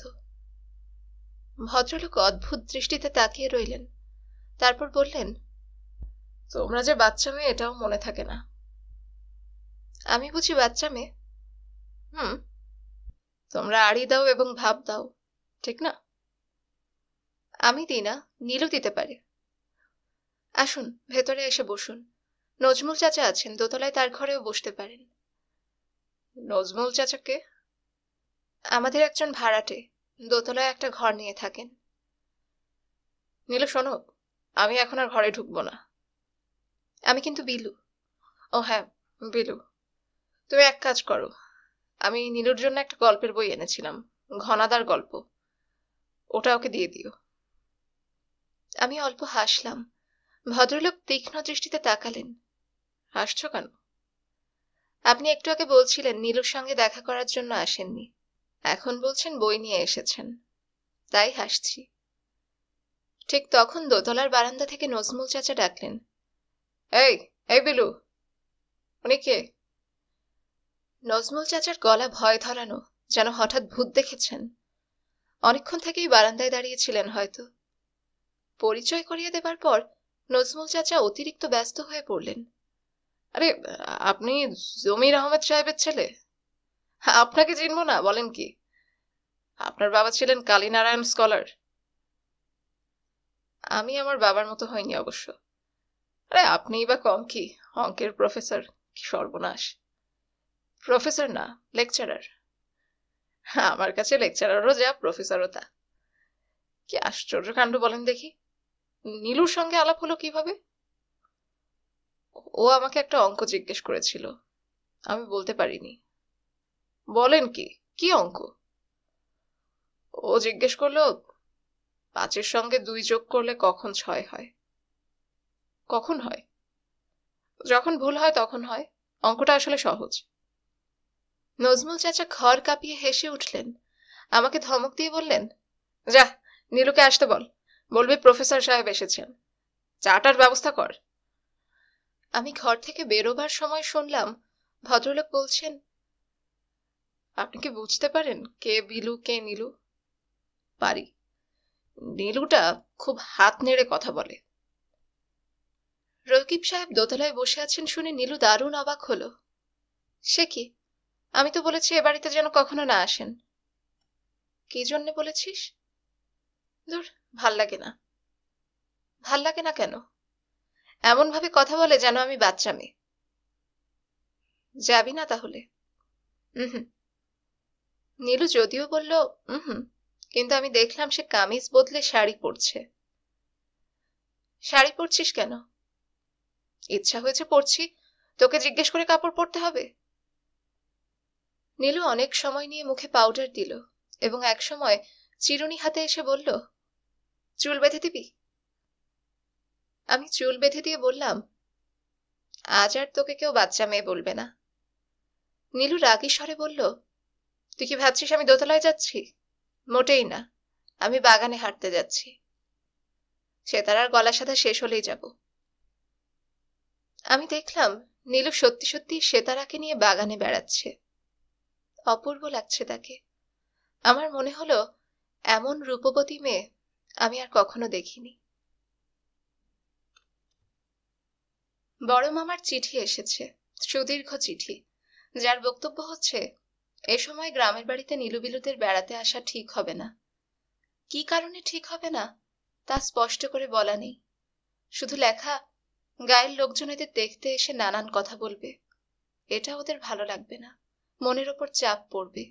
ভদ্রলোক অদ্ভুত দৃষ্টিতে তাকিয়ে রইলেন, তারপর বললেন, তোমরা যে বাচ্চা মেয়ে এটাও মনে থাকে না। আমি বুঝি বাচ্চা মেয়ে? হুম। তোমরা আড়ি দাও এবং ভাব দাও, ঠিক না? আমি দিই না, নীলু দিতে পারে। আসুন, ভেতরে এসে বসুন। নজমুল চাচা আছেন দোতলায়, তার ঘরেও বসতে পারেন। নজমুল চাচাকে? আমাদের একজন ভাড়াটে, দোতলায় একটা ঘর নিয়ে থাকেন। নীলু শোনো, আমি এখন আর ঘরে ঢুকবো না। আমি কিন্তু বিলু। ও হ্যাঁ, বিলু। তুমি এক কাজ করো, আমি নীলুর জন্য একটা গল্পের বই এনেছিলাম, ঘনাদার গল্প, ওটা ওকে দিয়ে দিও। আমি অল্প হাসলাম। ভদ্রলোক তীক্ষ্ণ দৃষ্টিতে তাকালেন। হাসছো কেন? আপনি একটু আগে বলছিলেন নীলুর সঙ্গে দেখা করার জন্য আসেননি, এখন বলছেন বই নিয়ে এসেছেন, তাই হাসছি। ঠিক তখন দোতলার বারান্দা থেকে নজমুল চাচা ডাকলেন, এই, এই বিলু। উনি কে? নজমুল চাচার গলা ভয় ধরানো, যেন হঠাৎ ভূত দেখেছেন। অনেকক্ষণ থেকেই বারান্দায় দাঁড়িয়েছিলেন হয়তো। পরিচয় করিয়ে দেবার পর নজমুল চাচা অতিরিক্ত ব্যস্ত হয়ে পড়লেন। আরে, আপনি জমির আহমেদ সাহেবের ছেলে? আপনাকে চিনব না বলেন কি? আপনার বাবা ছিলেন কালীনারায়ণ স্কলার। আমি আমার বাবার মতো হইনি অবশ্য। আরে আপনিই বা কম কি, অঙ্কের প্রফেসর। কি সর্বনাশ! প্রফেসর না, লেকচারার। আমার কাছে লেকচারারও যা, প্রফেসরও তা। কি আশ্চর্য কাণ্ড বলেন দেখি। নীলুর সঙ্গে আলাপ হলো কিভাবে? ও আমাকে একটা অঙ্ক জিজ্ঞেস করেছিল, আমি বলতে পারিনি। বলেন কি? কি অঙ্ক? ও জিজ্ঞেস করলো, ৫-এর সঙ্গে ২ যোগ করলে কখন ৬ হয়? কখন হয়? যখন ভুল হয় তখন হয়। অঙ্কটা আসলে সহজ। নজমুল চাচা ঘর কাঁপিয়ে হেসে উঠলেন, আমাকে ধমক দিয়ে বললেন, যা, নীলুকে আসতে বল, বলবি প্রফেসর সাহেব এসেছেন, চাটার ব্যবস্থা কর। আমি ঘর থেকে বেরোবার সময় শুনলাম ভদ্রলোক বলছেন, আপনি কি বুঝতে পারেন কে বিলু কে নীলু? পারি। নীলুটা খুব হাত নেড়ে কথা বলে। রকিব সাহেব দোতলায় বসে আছেন শুনে নীলু দারুণ অবাক হলো। সে কি? আমি তো বলেছি এ বাড়িতে যেন কখনো না আসেন। কি জন্যে বলেছিস? ধুর, ভাল লাগে না। ভাল লাগে না কেন? এমন ভাবে কথা বলে যেন আমি বাচ্চা মেয়ে। যাবি না তাহলে? হুম। নীলু যদিও বলল হুম, কিন্তু আমি দেখলাম সে কামিজ বদলে শাড়ি পরছে। শাড়ি পরছিস কেন? ইচ্ছা হয়েছে পরছি, তোকে জিজ্ঞেস করে কাপড় পরতে হবে? নীলু অনেক সময় নিয়ে মুখে পাউডার দিল এবং একসময় চিরুনি হাতে এসে বলল, চুল বেঁধে দিবি? আমি চুল বেঁধে দিয়ে বললাম, আজ আর তোকে কেউ বাচ্চা মেয়ে বলবে না। নীলু রাগী স্বরে বলল, তুই কি ভাবছিস আমি দোতলায় যাচ্ছি? মোটেই না, আমি বাগানে হাঁটতে যাচ্ছি। সেতারার গলা সাধা শেষ হলেই যাব। আমি দেখলাম নীলু সত্যি সত্যি সেতারাকে নিয়ে বাগানে বেড়াচ্ছে। অপূর্ব লাগছে তাকে। আমার মনে হলো এমন রূপবতী মেয়ে আমি আর কখনো দেখিনি। বড় মামার চিঠি এসেছে, সুদীর্ঘ চিঠি, যার বক্তব্য হচ্ছে এ সময় গ্রামের বাড়িতে নীলু বিলুদের বেড়াতে আসা ঠিক হবে না। কি কারণে ঠিক হবে না তা স্পষ্ট করে বলা নেই, শুধু লেখা, গায়ের লোকজন এদের দেখতে এসে নানান কথা বলবে, এটা ওদের ভালো লাগবে না, মনের ওপর চাপ পড়বে,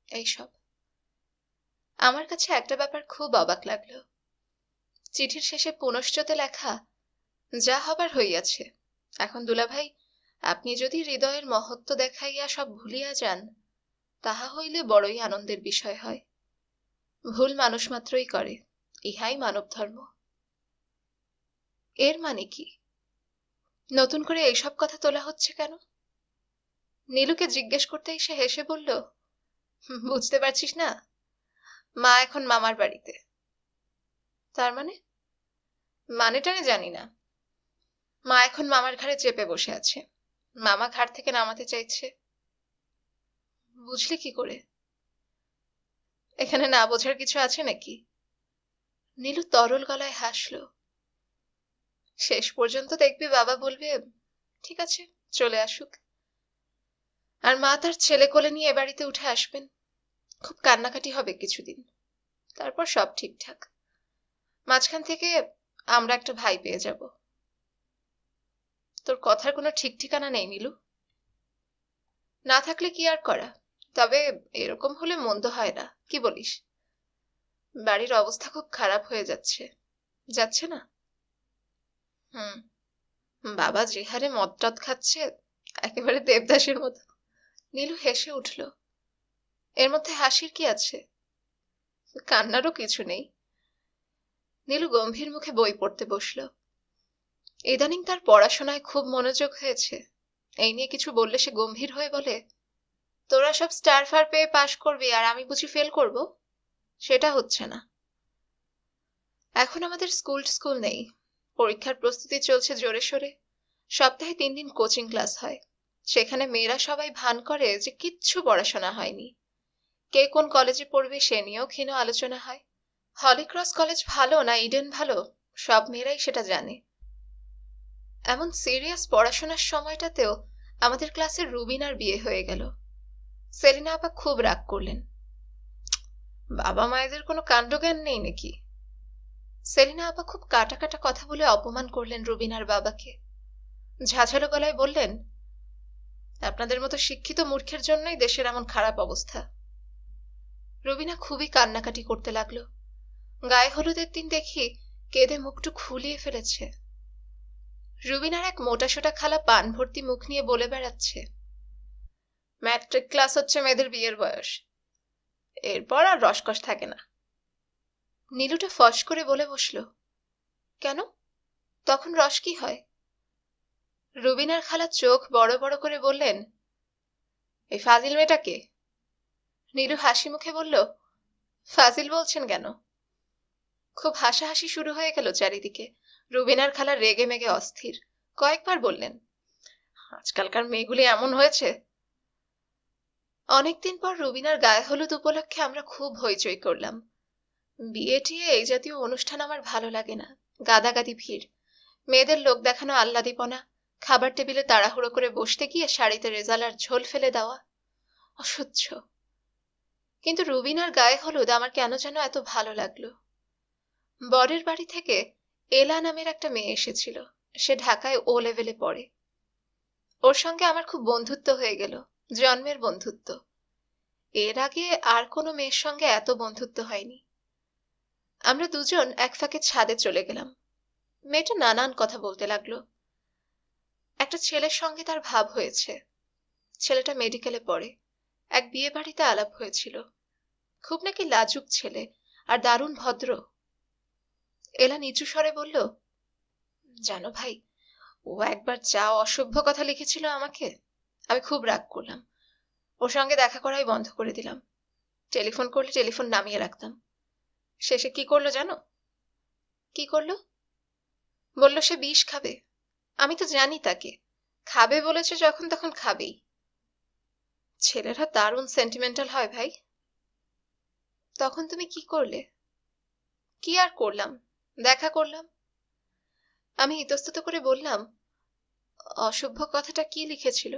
এইসব। আমার কাছে একটা ব্যাপার খুব অবাক লাগলো। চিঠির শেষে পুনশ্চতে লেখা, যা হবার হইয়াছে, এখন দুলাভাই আপনি যদি হৃদয়ের মহত্ব দেখাইয়া সব ভুলিয়া যান, তাহা হইলে বড়ই আনন্দের বিষয় হয়। ভুল মানুষ মাত্রই করে, ইহাই মানব ধর্ম। এর মানে কি? নতুন করে এইসব কথা তোলা হচ্ছে কেন? নীলুকে জিজ্ঞেস করতেই সে হেসে বলল, বুঝতে পারছিস না, মা এখন মামার বাড়িতে। তার মানে? মানেটানে জানি না। মা এখন মামার ঘাড়ে চেপে বসে আছে, মামা ঘাড় থেকে নামাতে চাইছে। বুঝলি কি করে? এখানে না বোঝার কিছু আছে নাকি? নীলু তরল গলায় হাসলো। শেষ পর্যন্ত দেখবি বাবা বলবে, ঠিক আছে চলে আসুক, আর মা তার ছেলে কোলে নিয়ে এ বাড়িতে উঠে আসবেন। খুব কান্নাকাটি হবে কিছুদিন, তারপর সব ঠিকঠাক। মাঝখান থেকে আমরা একটা ভাই পেয়ে যাব। তোর কথার কোনো ঠিক ঠিকানা নেই নীলু। না থাকলে কি আর করা, তবে এরকম হলে মন্দ হয় না, কি বলিস? বাড়ির অবস্থা খুব খারাপ হয়ে যাচ্ছে, যাচ্ছে না? হুম, বাবা যে হারে মদ টদ খাচ্ছে, একেবারে দেবদাসের মতো। নীলু হেসে উঠল। এর মধ্যে হাসির কি আছে? কান্নারও কিছু নেই। নীলু গম্ভীর মুখে বই পড়তে বসল। ইদানিং তার পড়াশোনায় খুব মনোযোগ হয়েছে। এই নিয়ে কিছু বললে সে গম্ভীর হয়ে বলে, তোরা সব স্টার ফার পেয়ে পাশ করবি আর আমি বুঝি ফেল করব? সেটা হচ্ছে না। এখন আমাদের স্কুল নেই, পরীক্ষার প্রস্তুতি চলছে জোরে সোরে। সপ্তাহে 3 দিন কোচিং ক্লাস হয়, সেখানে মেয়েরা সবাই ভান করে যে কিচ্ছু পড়াশোনা হয়নি। কে কোন কলেজে পড়বে সে নিয়েও ক্ষীণ আলোচনা হয়। হলিক্রস কলেজ ভালো না ইডেন ভালো, সব মেয়েরাই সেটা জানে। এমন সিরিয়াস পড়াশোনার সময়টাতেও আমাদের ক্লাসের রুবিনার বিয়ে হয়ে গেল। সেলিনা আপা খুব রাগ করলেন। বাবা মায়েদের কোনো কাণ্ডজ্ঞান নেই নাকি? সেলিনা আপা খুব কাটা কাটা কথা বলে অপমান করলেন রুবিনার বাবাকে। ঝাঝালো গলায় বললেন, আপনাদের মতো শিক্ষিত মূর্খের জন্যই দেশের এমন খারাপ অবস্থা। রুবিনা খুবই কান্নাকাটি করতে লাগলো। গায়ে হলুদের দিন দেখি কেঁদে মুখটু খুলিয়ে ফেলেছে। রুবিনার এক মোটাসোটা খালা পান ভর্তি মুখ নিয়ে বলে বেড়াচ্ছে, ম্যাট্রিক ক্লাস হচ্ছে মেয়েদের বিয়ের বয়স, এরপর আর রসকস থাকে না। নীলুটা ফস করে বলে বসলো, কেন, তখন রস কি হয়? রুবিনার খালা চোখ বড় বড় করে বললেন, এই ফাজিল মেয়েটাকে। নীলু হাসি মুখে বলল, ফাজিল বলছেন কেন? খুব হাসাহাসি শুরু হয়ে গেল চারিদিকে। রুবিনার খালা রেগে মেগে অস্থির, কয়েকবার বললেন, আজকালকার মেয়েগুলি এমন হয়েছে। অনেকদিন পর রুবিনার গায়ে হলুদ উপলক্ষে আমরা খুব হইচই করলাম। বিয়ে টিয়ে এই জাতীয় অনুষ্ঠান আমার ভালো লাগে না। গাদাগাদি ভিড়, মেয়েদের লোক দেখানো আহ্লাদীপনা, খাবার টেবিলে তাড়াহুড়ো করে বসতে গিয়ে শাড়িতে রেজালার ঝোল ফেলে দেওয়া, অসহ্য। কিন্তু রুবিনার গায়ে হলুদ আমার কেন যেন এত ভালো লাগলো। বরের বাড়ি থেকে এলা নামের একটা মেয়ে এসেছিল, সে ঢাকায় ও লেভেলে পড়ে। ওর সঙ্গে আমার খুব বন্ধুত্ব হয়ে গেল, জন্মের বন্ধুত্ব। এর আগে আর কোনো মেয়ের সঙ্গে এত বন্ধুত্ব হয়নি। আমরা দুজন এক ফাঁকে ছাদে চলে গেলাম। মেয়েটা নানান কথা বলতে লাগলো। একটা ছেলের সঙ্গে তার ভাব হয়েছে, ছেলেটা মেডিকেলে পড়ে, এক বিয়ে বাড়িতে আলাপ হয়েছিল। খুব নাকি লাজুক ছেলে আর দারুণ ভদ্র। এলা নিচু স্বরে বলল, জানো ভাই, ও একবার যা অসভ্য কথা লিখেছিল আমাকে, আমি খুব রাগ করলাম। ওর সঙ্গে দেখা করাই বন্ধ করে দিলাম। টেলিফোন করলে টেলিফোন নামিয়ে রাখতাম। শেষে কি করলো জানো? কি করলো? বলল সে বিষ খাবে। আমি তো জানি তাকে, খাবে বলেছে যখন তখন খাবেই। ছেলেরা দারুণ সেন্টিমেন্টাল হয় ভাই। তখন তুমি কি করলে? কি আর করলাম, দেখা করলাম। আমি ইতস্তত করে বললাম, অসভ্য কথাটা কি লিখেছিল?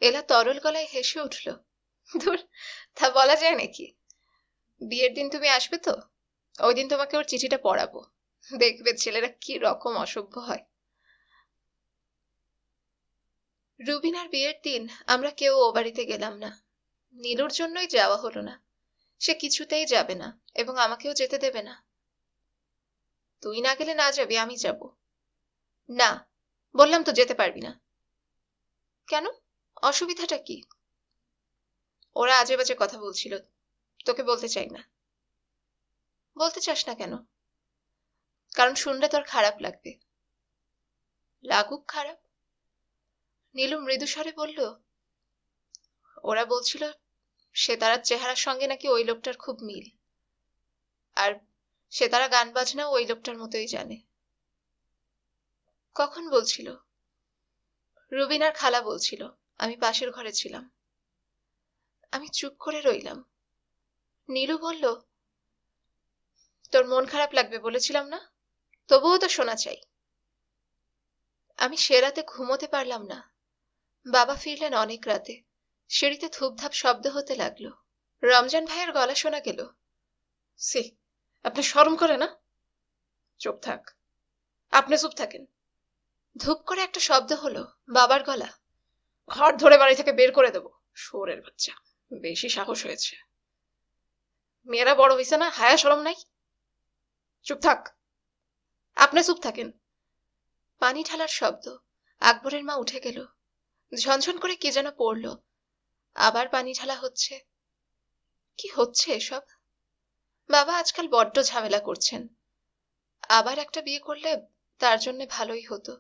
এলা তরল গলায় হেসে উঠল, ধুর, তা বলা যায় নাকি? বিয়ের দিন তুমি আসবে তো, ওই দিন তোমাকে ওর চিঠিটা পড়াবো, দেখবে ছেলেরা কি রকম অসভ্য হয়। রুবিনার বিয়ের দিন আমরা কেউ ও বাড়িতে গেলাম না। নীলুর জন্যই যাওয়া হলো না। সে কিছুতেই যাবে না এবং আমাকেও যেতে দেবে না। তুই না গেলে না যাবি, আমি যাব। না, বললাম তো যেতে পারবি না। কেন, অসুবিধাটা কি? ওরা আজে বাজে কথা বলছিল, তোকে বলতে চাই না। বলতে চাস না কেন? কারণ শুনলে তোর খারাপ লাগবে। লাগুক খারাপ। নীলু মৃদু স্বরে বলল, ওরা বলছিল সেতারার চেহারার সঙ্গে নাকি ওই লোকটার খুব মিল, আর সেতারা গান বাজনাও ওই লোকটার মতোই জানে। কখন বলছিল? রুবিনার খালা বলছিল, আমি পাশের ঘরে ছিলাম। আমি চুপ করে রইলাম। নীলু বলল, তোর মন খারাপ লাগবে বলেছিলাম না? তবুও তো শোনা চাই। আমি সে রাতে ঘুমোতে পারলাম না। বাবা ফিরলেন অনেক রাতে। সিঁড়িতে ধূপধাপ শব্দ হতে লাগলো। রমজান ভাইয়ের গলা শোনা গেল, সি, আপনি শরম করে না? চুপ থাক। আপনি চুপ থাকেন। ধূপ করে একটা শব্দ হলো, বাবার গলা। ঘর ধরে বাড়ি থেকে বের করে দেব, শুয়োরের বাচ্চা, বেশি সাহস হয়েছে। মেয়েরা বড় হইছে না, হায়া শরম নাই? চুপ থাক। আপনি চুপ থাকেন। পানি ঢালার শব্দ। আকবরের মা উঠে গেল। ঝনঝন করে কি যেন পড়ল। আবার পানি ঢালা হচ্ছে। কি হচ্ছে এসব? বাবা আজকাল বড্ড ঝামেলা করছেন। আবার একটা বিয়ে করলে তার জন্য ভালোই হতো।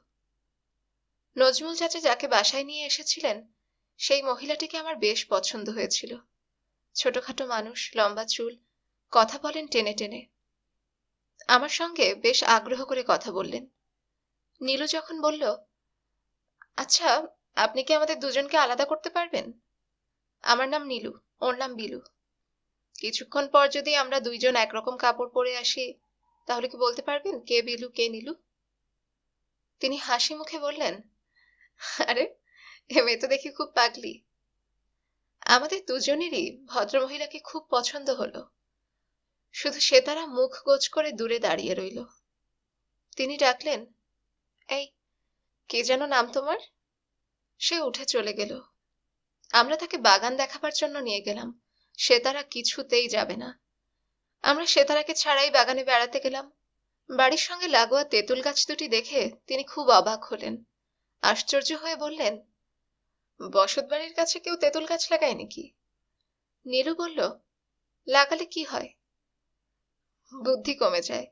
নজমুল চাচা যাকে বাসায় নিয়ে এসেছিলেন, সেই মহিলাটিকে আমার বেশ পছন্দ হয়েছিল। ছোটখাটো মানুষ, লম্বা চুল, কথা বলেন টেনে টেনে। আমার সঙ্গে বেশ আগ্রহ করে কথা বললেন। নীলু যখন বলল, আচ্ছা, আপনি কি আমাদের দুজনকে আলাদা করতে পারবেন? আমার নাম নীলু, ওর নাম বিলু। কিছুক্ষণ পর যদি আমরা দুইজন একরকম কাপড় পরে আসি, তাহলে কি বলতে পারবেন কে বিলু কে নীলু? তিনি হাসি মুখে বললেন, আরে, এ মেয়ে তো দেখি খুব পাগলি। আমাদের দুজনেরই ভদ্রমহিলাকে খুব পছন্দ হলো। শুধু সে তারা মুখ গোজ করে দূরে দাঁড়িয়ে রইল। তিনি ডাকলেন, এই, কে যেন নাম তোমার? সে উঠে চলে গেল। আমরা তাকে বাগান দেখাবার জন্য নিয়ে গেলাম। সে তারা কিছুতেই যাবে না। আমরা সেতারাকে ছাড়াই বাগানে বেড়াতে গেলাম। বাড়ির সঙ্গে লাগোয়া তেঁতুল গাছ দুটি দেখে তিনি খুব অবাক হলেন। আশ্চর্য হয়ে বললেন, বসত বাড়ির কাছে কেউ তেঁতুল গাছ লাগায় নাকি? নীলু বলল, লাগালে কি হয়? বুদ্ধি কমে যায়।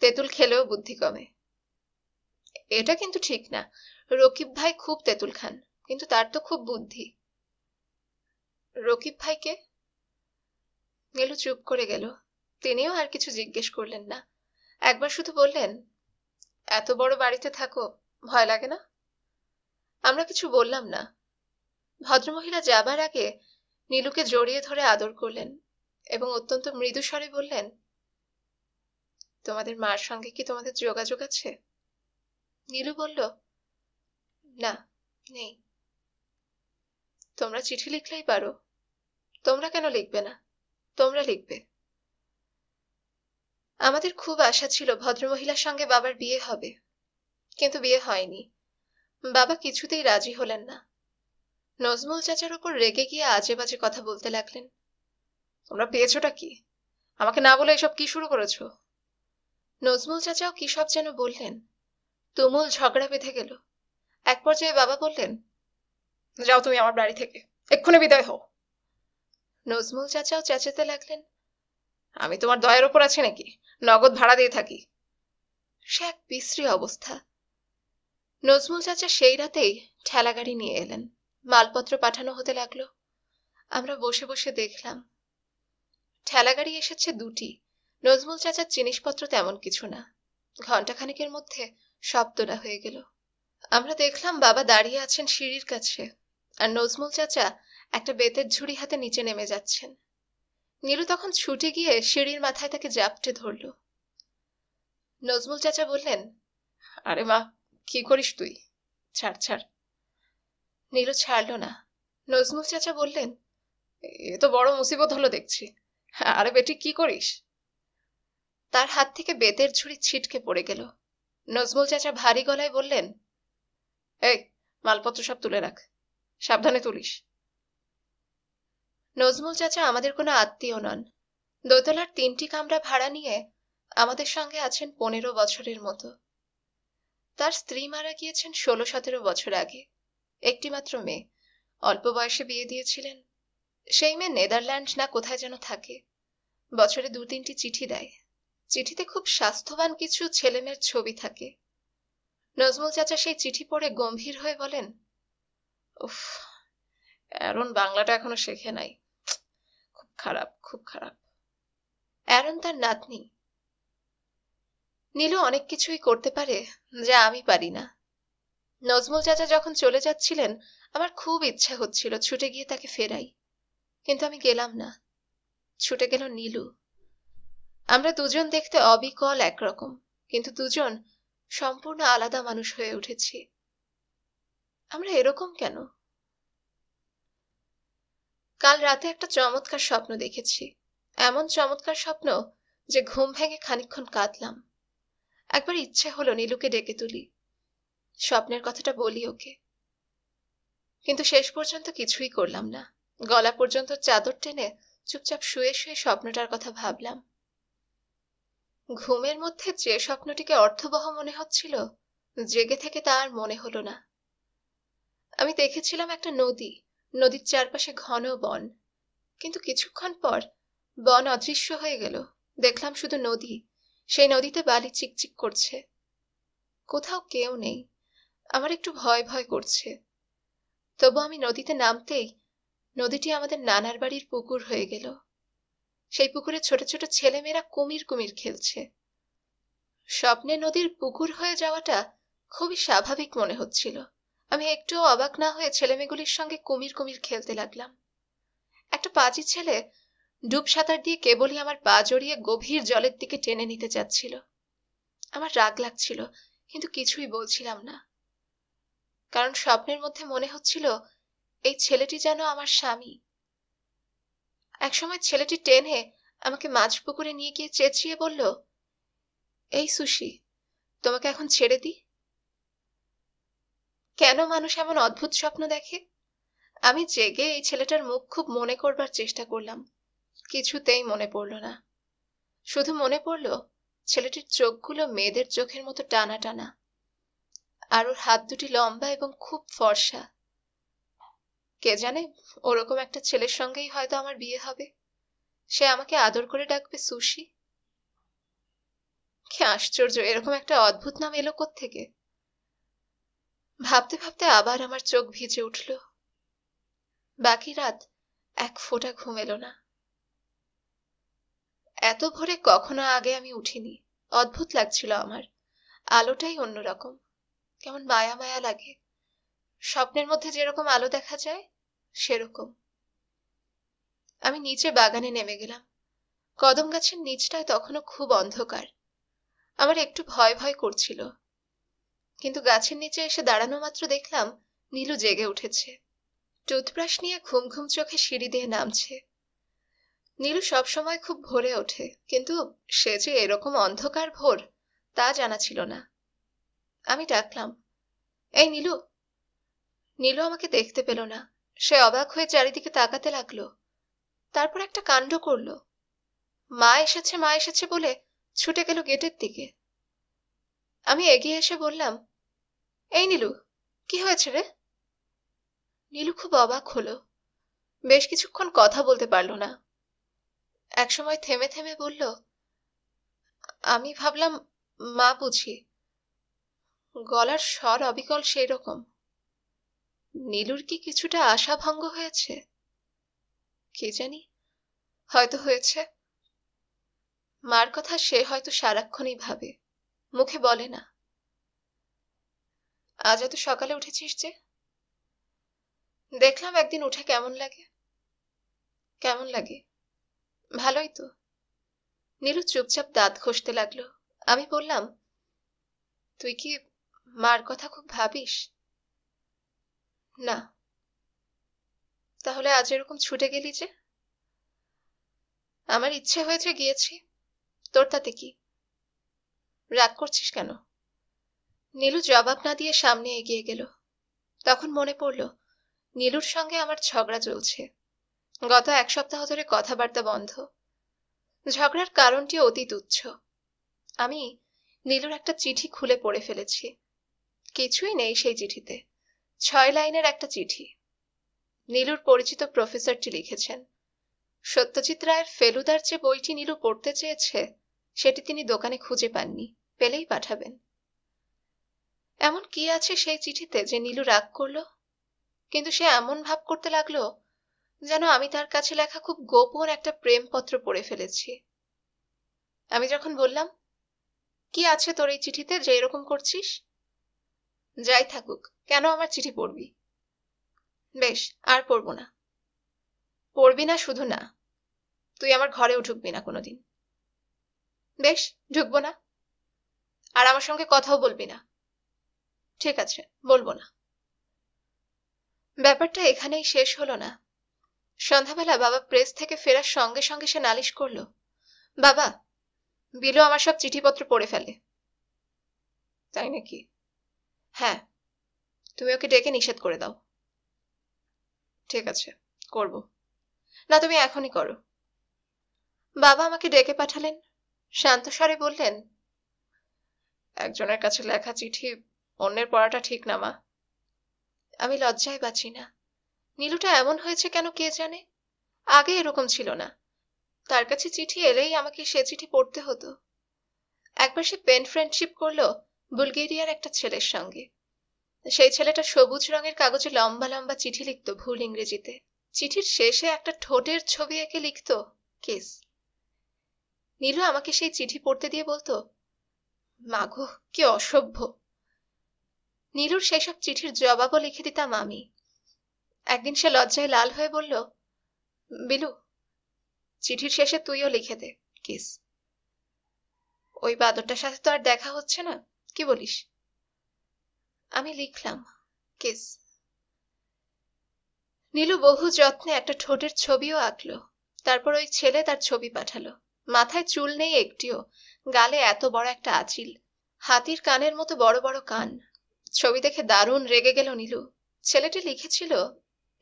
তেঁতুল খেলেও বুদ্ধি কমে। এটা কিন্তু ঠিক না। রকিব ভাই খুব তেঁতুল খান, কিন্তু তার তো খুব বুদ্ধি। রকিব ভাইকে? নীলু চুপ করে গেল। তিনিও আর কিছু জিজ্ঞেস করলেন না। একবার শুধু বললেন, এত বড় বাড়িতে থাকো, ভয় লাগে না? আমরা কিছু বললাম না। ভদ্রমহিলা যাবার আগে নীলুকে জড়িয়ে ধরে আদর করলেন এবং অত্যন্ত মৃদু স্বরে বললেন, তোমাদের মার সঙ্গে কি তোমাদের যোগাযোগ আছে? নীলু বলল, না, নেই। তোমরা চিঠি লিখলেই পারো। তোমরা কেন লিখবে না? তোমরা লিখবে। আমাদের খুব আশা ছিল ভদ্রমহিলার সঙ্গে বাবার বিয়ে হবে, কিন্তু বিয়ে হয়নি। বাবা কিছুতেই রাজি হলেন না। নজমুল চাচার উপর রেগে গিয়ে আজে বাজে কথা বলতে লাগলেন। তোমরা পেয়েছোটা কি? আমাকে না বলে এসব কি শুরু করেছো? নজমুল চাচাও কি সব যেন বললেন। তুমুল ঝগড়া বেঁধে গেল। এক পর্যায়ে বাবা বললেন, যাও তুমি আমার বাড়ি থেকে, এক্ষুনি বিদায় হও। নজমুল চাচাও চেঁচাতে লাগলেন, আমি তোমার দয়ের ওপর আছি নাকি? নগদ ভাড়া দিয়ে থাকি। সে এক বিশ্রী অবস্থা। নজমুল চাচা সেই রাতেই ঠেলাগাড়ি নিয়ে এলেন। মালপত্র পাঠানো হতে লাগলো। আমরা বসে বসে দেখলাম। ঠেলাগাড়ি এসেছে দুটি। নজমুল চাচার জিনিসপত্র তেমন কিছু না। ঘণ্টাখানেকের মধ্যে সব তোলা হয়ে গেল। আমরা দেখলাম বাবা দাঁড়িয়ে আছেন সিঁড়ির কাছে, আর নজমুল চাচা একটা বেতের ঝুড়ি হাতে নিচে নেমে যাচ্ছেন। নীলু তখন ছুটে গিয়ে সিঁড়ির মাথায় তাকে জাপটে ধরল। নজমুল চাচা বললেন, আরে মা, কি করিস তুই? ছাড় ছাড়। নীলু ছাড়ল না। নজমুল চাচা বললেন, এ তো বড় মুসিবত হলো দেখছি। আরে বেটি, কি করিস? তার হাত থেকে বেতের ঝুড়ি ছিটকে পড়ে গেল। নজমুল চাচা ভারী গলায় বললেন, এই, মালপত্র সব তুলে রাখ, সাবধানে তুলিস। নজমুল চাচা আমাদের কোনো আত্মীয় নন। দোতলার 3টি কামরা ভাড়া নিয়ে আমাদের সঙ্গে আছেন 15 বছরের মতো। তার স্ত্রী মারা গিয়েছেন 16-17 বছর আগে। একটি মাত্র মেয়ে, অল্প বয়সে বিয়ে দিয়েছিলেন। সেই মেয়ে নেদারল্যান্ড না কোথায় যেন থাকে। বছরে 2-3টি চিঠি দেয়। চিঠিতে খুব স্বাস্থ্যবান কিছু ছেলেমেয়ের ছবি থাকে। নজমুল চাচা সেই চিঠি পড়ে গম্ভীর হয়ে বলেন, উফ, অ্যারন বাংলাটা এখনো শেখে নাই, খুব খারাপ, খুব খারাপ। অ্যারন তার নাতনি। নীলু অনেক কিছুই করতে পারে যা আমি পারি না। নজমুল চাচা যখন চলে যাচ্ছিলেন আমার খুব ইচ্ছা হচ্ছিল ছুটে গিয়ে তাকে ফেরাই, কিন্তু আমি গেলাম না। ছুটে গেল নীলু। আমরা দুজন দেখতে অবিকল একরকম, কিন্তু দুজন সম্পূর্ণ আলাদা মানুষ হয়ে উঠেছি। আমরা এরকম কেন? কাল রাতে একটা চমৎকার স্বপ্ন দেখেছি, এমন চমৎকার স্বপ্ন যে ঘুম ভেঙে খানিকক্ষণ কাঁদলাম। একবার ইচ্ছে হলো নীলুকে ডেকে তুলি, স্বপ্নের কথাটা বলি ওকে, কিন্তু শেষ পর্যন্ত কিছুই করলাম না। গলা পর্যন্ত চাদর টেনে চুপচাপ শুয়ে শুয়ে স্বপ্নটার কথা ভাবলাম। ঘুমের মধ্যে যে স্বপ্নটিকে অর্থবহ মনে হচ্ছিল, জেগে থেকে তা আর মনে হলো না। আমি দেখেছিলাম একটা নদী, নদীর চারপাশে ঘন বন, কিন্তু কিছুক্ষণ পর বন অদৃশ্য হয়ে গেল। দেখলাম শুধু নদী, সেই নদীতে বালি চিকচিক করছে, কোথাও কেউ নেই। আমার একটু ভয় ভয় করছে। তবু আমি নদীতে নামতেই নদীটি আমাদের নানার বাড়ির পুকুর হয়ে গেল। সেই পুকুরে ছোট ছোট ছেলেমেয়েরা কুমির কুমির খেলছে। স্বপ্নে নদীর পুকুর হয়ে যাওয়াটা খুবই স্বাভাবিক মনে হচ্ছিল। আমি একটুও অবাক না হয়ে ছেলেমেয়েগুলির সঙ্গে কুমির কুমির খেলতে লাগলাম। একটা পাজি ছেলে ডুব সাঁতার দিয়ে কেবলই আমার পা জড়িয়ে গভীর জলের দিকে টেনে নিতে চাচ্ছিল। আমার রাগ লাগছিল, কিন্তু কিছুই বলছিলাম না, কারণ স্বপ্নের মধ্যে মনে হচ্ছিল এই ছেলেটি যেন আমার স্বামী। একসময় ছেলেটি টেনে আমাকে মাঝ পুকুরে নিয়ে গিয়ে চেঁচিয়ে বলল, এই সুশি, তোমাকে এখন ছেড়ে দিই? কেন মানুষ এমন অদ্ভুত স্বপ্ন দেখে? আমি জেগে এই ছেলেটার মুখ খুব মনে করবার চেষ্টা করলাম, কিছুতেই মনে পড়ল না। শুধু মনে পড়ল ছেলেটির চোখগুলো মেয়েদের চোখের মতো টানা টানা, আর ওর হাত দুটি লম্বা এবং খুব ফর্সা। কে জানে, ওরকম একটা ছেলের সঙ্গেই হয়তো আমার বিয়ে হবে। সে আমাকে আদর করে ডাকবে সুশি। কি আশ্চর্য, এরকম একটা অদ্ভুত নাম এলো কোত্থেকে? ভাবতে ভাবতে আবার আমার চোখ ভিজে উঠল। বাকি রাত এক ফোঁটা ঘুম এলো না। এত ভোরে কখনো আগে আমি উঠিনি। অদ্ভুত লাগছিল আমার। আলোটাই অন্যরকম, কেমন মায়া মায়া লাগে। স্বপ্নের মধ্যে যেরকম আলো দেখা যায় সেরকম। আমি নিচে বাগানে নেমে গেলাম। কদম গাছের নিচটায় তখনও খুব অন্ধকার। আমার একটু ভয় ভয় করছিল, কিন্তু গাছের নিচে এসে দাঁড়ানো মাত্র দেখলাম নীলু জেগে উঠেছে। টুথব্রাশ নিয়ে ঘুম ঘুম চোখে সিঁড়ি দিয়ে নামছে। নীলু সবসময় খুব ভোরে ওঠে, কিন্তু সে যে এরকম অন্ধকার ভোর তা জানা ছিল না। আমি ডাকলাম, এই নীলু। নীলু আমাকে দেখতে পেল না। সে অবাক হয়ে চারিদিকে তাকাতে লাগলো। তারপর একটা কাণ্ড করলো। মা এসেছে, মা এসেছে বলে ছুটে গেল গেটের দিকে। আমি এগিয়ে এসে বললাম, এই নীলু, কি হয়েছে রে? নীলু খুব অবাক হলো। বেশ কিছুক্ষণ কথা বলতে পারলো না। একসময় থেমে থেমে বলল, আমি ভাবলাম মা বুঝি। গলার স্বর অবিকল সেই রকম। নীলুর কি কিছুটা আশাভঙ্গ হয়েছে? কে জানি, হয়তো হয়েছে। মার কথা সে হয়তো সারাক্ষণই ভাবে, মুখে বলে না। আজ এত সকালে উঠেছিস যে? দেখলাম একদিন উঠে কেমন লাগে। কেমন লাগে? ভালোই তো। নীলু চুপচাপ দাঁত ঘষতে লাগলো। আমি বললাম, তুই কি মার কথা খুব ভাবিস? না। তাহলে আজ এরকম ছুটে গেলি যে? আমার ইচ্ছে হয়েছে গিয়েছি, তোর তাতে কি? রাগ করছিস কেন? নীলু জবাব না দিয়ে সামনে এগিয়ে গেল। তখন মনে পড়ল নীলুর সঙ্গে আমার ঝগড়া চলছে। গত এক সপ্তাহ ধরে কথাবার্তা বন্ধ। ঝগড়ার কারণটি অতি তুচ্ছ। আমি নীলুর একটা চিঠি খুলে পড়ে ফেলেছি। কিছুই নেই সেই চিঠিতে। 6 লাইনের একটা চিঠি। নীলুর পরিচিত প্রফেসরটি লিখেছেন, সত্যজিৎ রায়ের ফেলুদার যে বইটি নীলু পড়তে চেয়েছে সেটি তিনি দোকানে খুঁজে পাননি, পেলেই পাঠাবেন। এমন কি আছে সেই চিঠিতে যে নীলু রাগ করলো? কিন্তু সে এমন ভাব করতে লাগলো যেন আমি তার কাছে লেখা খুব গোপন একটা প্রেমপত্র পড়ে ফেলেছি। আমি যখন বললাম, কি আছে তোর এই চিঠিতে যে এরকম করছিস? যাই থাকুক, কেন আমার চিঠি পড়বি? বেশ, আর পড়বো না। পড়বি না শুধু না, তুই আমার ঘরেও ঢুকবি না কোনোদিন। বেশ, ঢুকবো না। আর আমার সঙ্গে কথাও বলবি না। ঠিক আছে, বলবো না। ব্যাপারটা এখানেই শেষ হলো না। সন্ধ্যাবেলা বাবা প্রেস থেকে ফেরার সঙ্গে সঙ্গে সে নালিশ করলো, বাবা, বিলু আমার সব চিঠিপত্র পড়ে ফেলে। তাই নাকি? হ্যাঁ, তুমি ওকে ডেকে নিষেধ করে দাও। ঠিক আছে, করব। না, তুমি এখনই করো। বাবা আমাকে ডেকে পাঠালেন, শান্ত স্বরে বললেন, একজনের কাছে লেখা চিঠি অন্যের পড়াটা ঠিক না মা। আমি লজ্জায় বাঁচি না। নীলুটা এমন হয়েছে কেন কে জানে। আগে এরকম ছিল না। তার কাছে চিঠি এলেই আমাকে সে চিঠি পড়তে হতো। একবার সে পেন ফ্রেন্ডশিপ করলো বুলগেরিয়ার একটা ছেলের সঙ্গে। সেই ছেলেটা সবুজ রঙের কাগজে লম্বা লম্বা চিঠি লিখত ভুল ইংরেজিতে। চিঠির শেষে একটা ঠোঁটের ছবি এঁকে লিখত কিস। নীলু আমাকে সেই চিঠি পড়তে দিয়ে বলতো, মাগো কি অসভ্য। নীলুর সেসব চিঠির জবাবও লিখে দিতাম আমি। একদিন সে লজ্জায় লাল হয়ে বলল, বিলু, চিঠির শেষে তুইও লিখে দে কিস। ওই বাদরটার সাথে তো আর দেখা হচ্ছে না, কি বলিস? আমি লিখলাম কিস। নীলু বহু যত্নে একটা ঠোঁটের ছবিও আঁকলো। তারপর ওই ছেলে তার ছবি পাঠালো। মাথায় চুল নেই একটিও, গালে এত বড় একটা আঁচিল, হাতির কানের মতো বড় বড় কান। ছবি দেখে দারুণ রেগে গেল নীলু। ছেলেটি লিখেছিল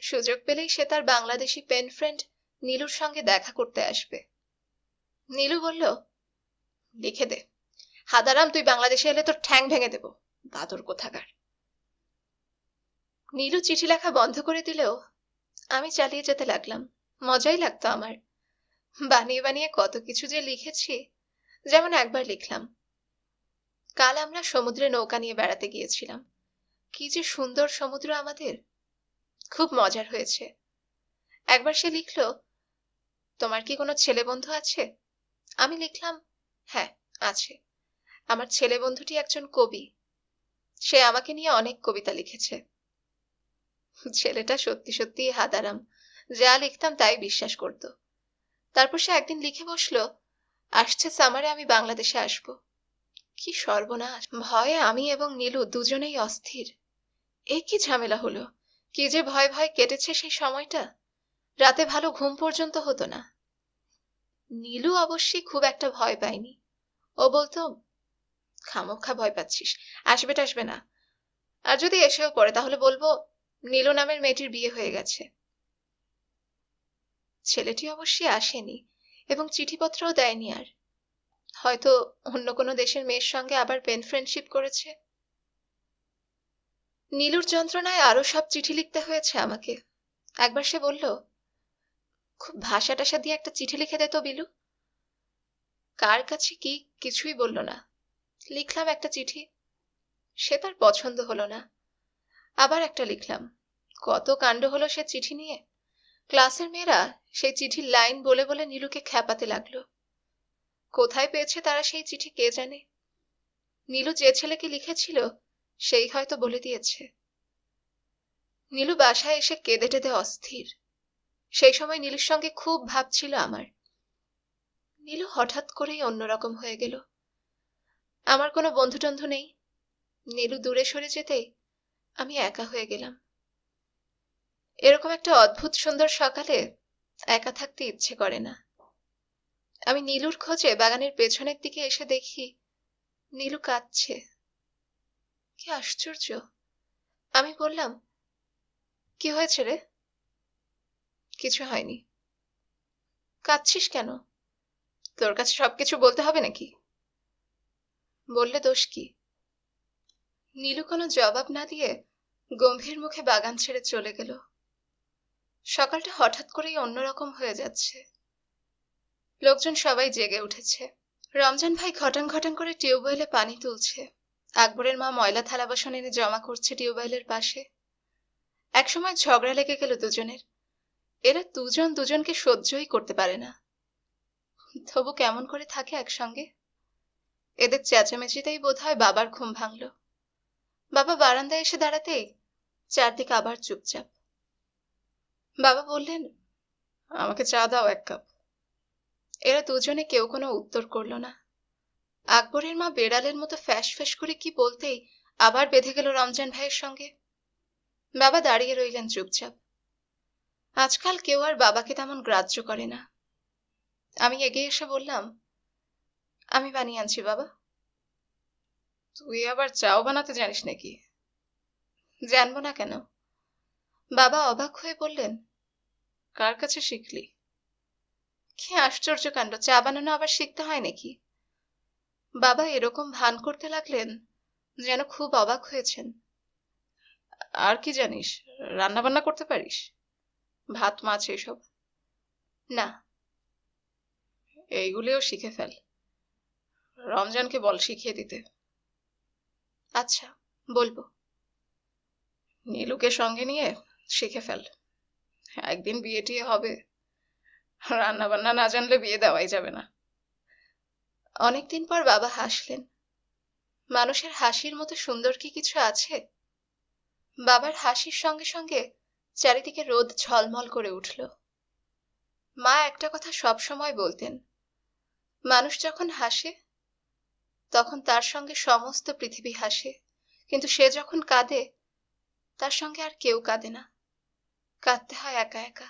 সুযোগ পেলেই সে তার বাংলাদেশি পেন ফ্রেন্ড নীলুর সঙ্গে দেখা করতে আসবে। নীলু বলল, লিখে দে, হাদারাম, তুই বাংলাদেশে এলে তোর ঠ্যাং ভেঙে দেব, বাদর কোথাকার। নীলু চিঠি লেখা বন্ধ করে দিলেও আমি চালিয়ে যেতে লাগলাম। মজাই লাগতো আমার। বানিয়ে বানিয়ে কত কিছু যে লিখেছি। যেমন একবার লিখলাম, কাল আমরা সমুদ্রে নৌকা নিয়ে বেড়াতে গিয়েছিলাম। কি যে সুন্দর সমুদ্র আমাদের, খুব মজার হয়েছে। একবার সে লিখলো, তোমার কি কোনো ছেলে বন্ধু আছে? আমি লিখলাম, হ্যাঁ আছে। আমার ছেলে বন্ধুটি একজন কবি। সে আমাকে নিয়ে অনেক কবিতা লিখেছে। ছেলেটা সত্যি সত্যি হাদারাম, যা লিখতাম তাই বিশ্বাস করত। তারপর সে একদিন লিখে বসলো, আসছে সামারে আমি বাংলাদেশে আসব। কি সর্বনাশ! ভয়ে আমি এবং নীলু দুজনেই অস্থির। এ কি ঝামেলা হলো! কি যে ভয় ভয় কেটেছে সেই সময়টা। রাতে ভালো ঘুম পর্যন্ত হতো না। নীলু অবশ্যই খুব একটা ভয় পায়নি। ও বলতো, খামোক্ষা ভয় পাচ্ছিস, আসবে টাসবে না। আর যদি এসেও পড়ে তাহলে বলবো নীলু নামের মেয়েটির বিয়ে হয়ে গেছে। ছেলেটি অবশ্যই আসেনি এবং চিঠিপত্রও দেয়নি আর। হয়তো অন্য কোনো দেশের মেয়ের সঙ্গে আবার পেন ফ্রেন্ডশিপ করেছে। নীলুর যন্ত্রণায় আরো সব চিঠি লিখতে হয়েছে আমাকে। একবার সে বলল, খুব ভাষা টাষা দিয়ে একটা চিঠি লিখে দে তো বিলু। কার কাছে কি কিছুই বলল না। লিখলাম একটা চিঠি। সে তার পছন্দ হলো না। আবার একটা লিখলাম। কত কাণ্ড হলো সে চিঠি নিয়ে। ক্লাসের মেয়েরা সেই চিঠির লাইন বলে বলে নীলুকে খ্যাপাতে লাগলো। কোথায় পেয়েছে তারা সেই চিঠি কে জানে। নীলু যে ছেলেকে লিখেছিল সেই হয়তো বলে দিয়েছে। নীলু বাসায় এসে কেঁদে টেঁদে অস্থির। সেই সময় নীলুর সঙ্গে খুব ভাব ছিল আমার। নীলু হঠাৎ করেই অন্যরকম হয়ে গেল। আমার কোনো বন্ধু টন্ধু নেই। নীলু দূরে সরে যেতেই আমি একা হয়ে গেলাম। এরকম একটা অদ্ভুত সুন্দর সকালে একা থাকতে ইচ্ছে করে না। আমি নীলুর খোঁজে বাগানের পেছনের দিকে এসে দেখি নীলু কাঁদছে। কি আশ্চর্য! আমি বললাম, কি হয়েছে রে? কিছু হয়নি। কাঁদছিস কেন? তোর কাছে সবকিছু বলতে হবে নাকি? বললে দোষ কি? নীলু কোনো জবাব না দিয়ে গম্ভীর মুখে বাগান ছেড়ে চলে গেল। সকালটা হঠাৎ করেই অন্যরকম হয়ে যাচ্ছে। লোকজন সবাই জেগে উঠেছে। রমজান ভাই ঘটাং ঘটাং করে টিউবওয়েলে পানি তুলছে। আকবরের মা ময়লা থালা বাসন এনে জমা করছে টিউবওয়েলের পাশে। একসময় ঝগড়া লেগে গেল দুজনের। এরা দুজন দুজনকে সহ্যই করতে পারে না, তবু কেমন করে থাকে একসঙ্গে। এদের চেঁচামেচিতেই বোধহয় বাবার ঘুম ভাঙল। বাবা বারান্দায় এসে দাঁড়াতেই চারদিকে আবার চুপচাপ। বাবা বললেন, আমাকে চা দাও 1 কাপ। এরা দুজনে কেউ কোনো উত্তর করল না। আকবরের মা বেড়ালের মতো ফ্যাস ফ্যাস করে কি বলতেই আবার বেঁধে গেল রমজান ভাইয়ের সঙ্গে। বাবা দাঁড়িয়ে রইলেন চুপচাপ। আজকাল কেউ আর বাবাকে তেমন গ্রাহ্য করে না। আমি এগিয়ে এসে বললাম, আমি বানিয়ে আনছি বাবা। তুই আবার চাও বানাতে জানিস নাকি? জানবো না কেন? বাবা অবাক হয়ে বললেন, কার কাছে শিখলি? কি আশ্চর্য কাণ্ড, চা বানানো আবার শিখতে হয় নাকি? বাবা এরকম ভান করতে লাগলেন যেন খুব অবাক হয়েছেন। আর কি জানিস? রান্না বান্না করতে পারিস? ভাত মাছ এসব? না। এইগুলিও শিখে ফেল। রমজানকে বল শিখিয়ে দিতে। আচ্ছা, বলবো। নীলুকে সঙ্গে নিয়ে শিখে ফেল। একদিন বিয়ে টিয়ে হবে, রান্না বান্না না জানলে বিয়ে দেওয়াই যাবে না। অনেকদিন পর বাবা হাসলেন। মানুষের হাসির মতো সুন্দর কি কিছু আছে? বাবার হাসির সঙ্গে সঙ্গে চারিদিকে রোদ ঝলমল করে উঠল। মা একটা কথা সব সময় বলতেন, মানুষ যখন হাসে তখন তার সঙ্গে সমস্ত পৃথিবী হাসে, কিন্তু সে যখন কাঁদে তার সঙ্গে আর কেউ কাঁদে না, কাঁদতে হয় একা একা।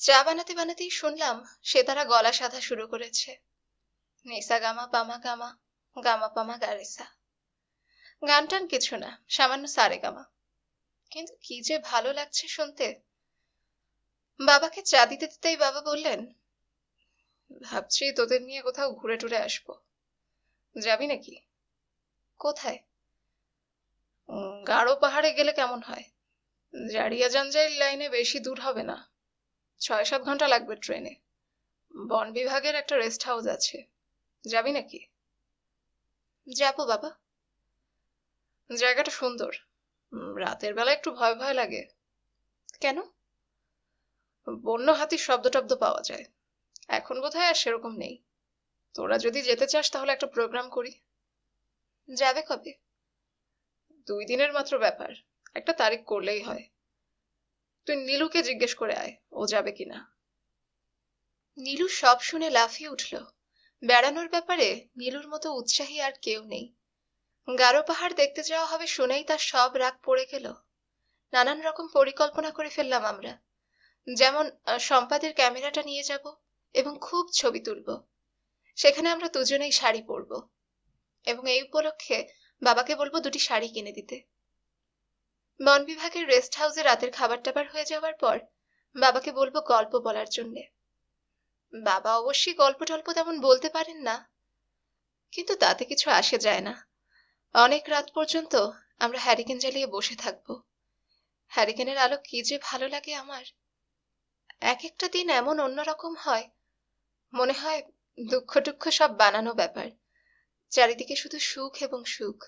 চা বানাতে বানাতেই শুনলাম সে তারা গলা সাধা শুরু করেছে। নিসা গামা পামা গামা, গামা পামা গারেসা। গান টান কিছু না, সামান্য সারে গামা, কিন্তু কি যে ভালো লাগছে শুনতে। বাবাকে চা দিতে দিতেই বাবা বললেন, ভাবছি তোদের নিয়ে কোথাও ঘুরে টুরে আসবো, যাবি নাকি? কোথায়? গাঢ় পাহাড়ে গেলে কেমন হয়? জারিয়া জাঞ্জাইল লাইনে বেশি দূর হবে না, 6-7 ঘন্টা লাগবে ট্রেনে। বন বিভাগের একটা রেস্ট হাউস আছে, যাবি নাকি? যাবো বাবা। জায়গাটা সুন্দর, রাতের বেলা একটু ভয় ভয় লাগে। কেন? বন্য হাতির শব্দ টব্দ পাওয়া যায়, এখন বোধহয় আর সেরকম নেই। তোরা যদি যেতে চাস তাহলে একটা প্রোগ্রাম করি। যাবে কবে? 2 দিনের মাত্র ব্যাপার, একটা তারিখ করলেই হয়। তুই নীলুকে জিজ্ঞেস করে আয় ও যাবে কিনা। নীলু সব শুনে লাফিয়ে উঠল। বেড়ানোর ব্যাপারে নীলুর মতো উৎসাহী আর কেউ নেই। গারো পাহাড় দেখতে যাওয়া হবে শুনেই তার সব রাগ পড়ে গেল। নানান রকম পরিকল্পনা করে ফেললাম আমরা, যেমন সম্পাদের ক্যামেরাটা নিয়ে যাব এবং খুব ছবি তুলব। সেখানে আমরা দুজনেই শাড়ি পরব এবং এই উপলক্ষে বাবাকে বলবো 2টি শাড়ি কিনে দিতে। বন বিভাগের রেস্ট হাউসে রাতের খাবার টাবার হয়ে যাওয়ার পর বাবাকে বলবো গল্প বলার জন্যে। বাবা অবশ্যই গল্প টল্প তেমন বলতে পারেন না, কিন্তু তাতে কিছু আসে যায় না। অনেক রাত পর্যন্ত আমরা হ্যারিকেন জ্বালিয়ে বসে থাকবো। হ্যারিকেনের আলো কি যে ভালো লাগে আমার। এক একটা দিন এমন অন্যরকম হয়, মনে হয় দুঃখ টুক্ষ সব বানানো ব্যাপার, চারিদিকে শুধু সুখ এবং সুখ।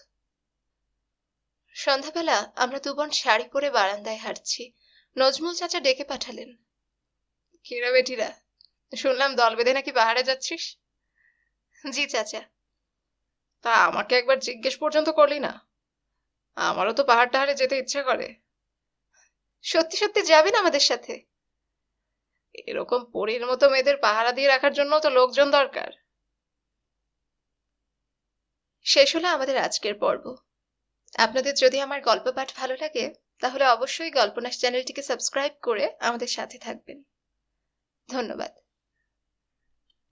সন্ধ্যাবেলা আমরা 2 বোন শাড়ি পরে বারান্দায় হাঁটছি। নজমুল চাচা ডেকে পাঠালেন, কিরা বেটিরা, শুনলাম দল বেঁধে নাকি পাহাড়ে যাচ্ছিস? জি চাচা। তা আমাকে একবার জিজ্ঞেস পর্যন্ত করলি না? আমারও তো পাহাড় টাহাড়ে যেতে ইচ্ছা করে। সত্যি সত্যি যাবেন আমাদের সাথে? এরকম পরীর মতো মেয়েদের পাহারা দিয়ে রাখার জন্য তো লোকজন দরকার। শেষ হলো আমাদের আজকের পর্ব। আপনাদের যদি আমার গল্প পাঠ ভালো লাগে তাহলে অবশ্যই গল্পনাশ চ্যানেলটিকে সাবস্ক্রাইব করে আমাদের সাথে থাকবেন। ধন্যবাদ।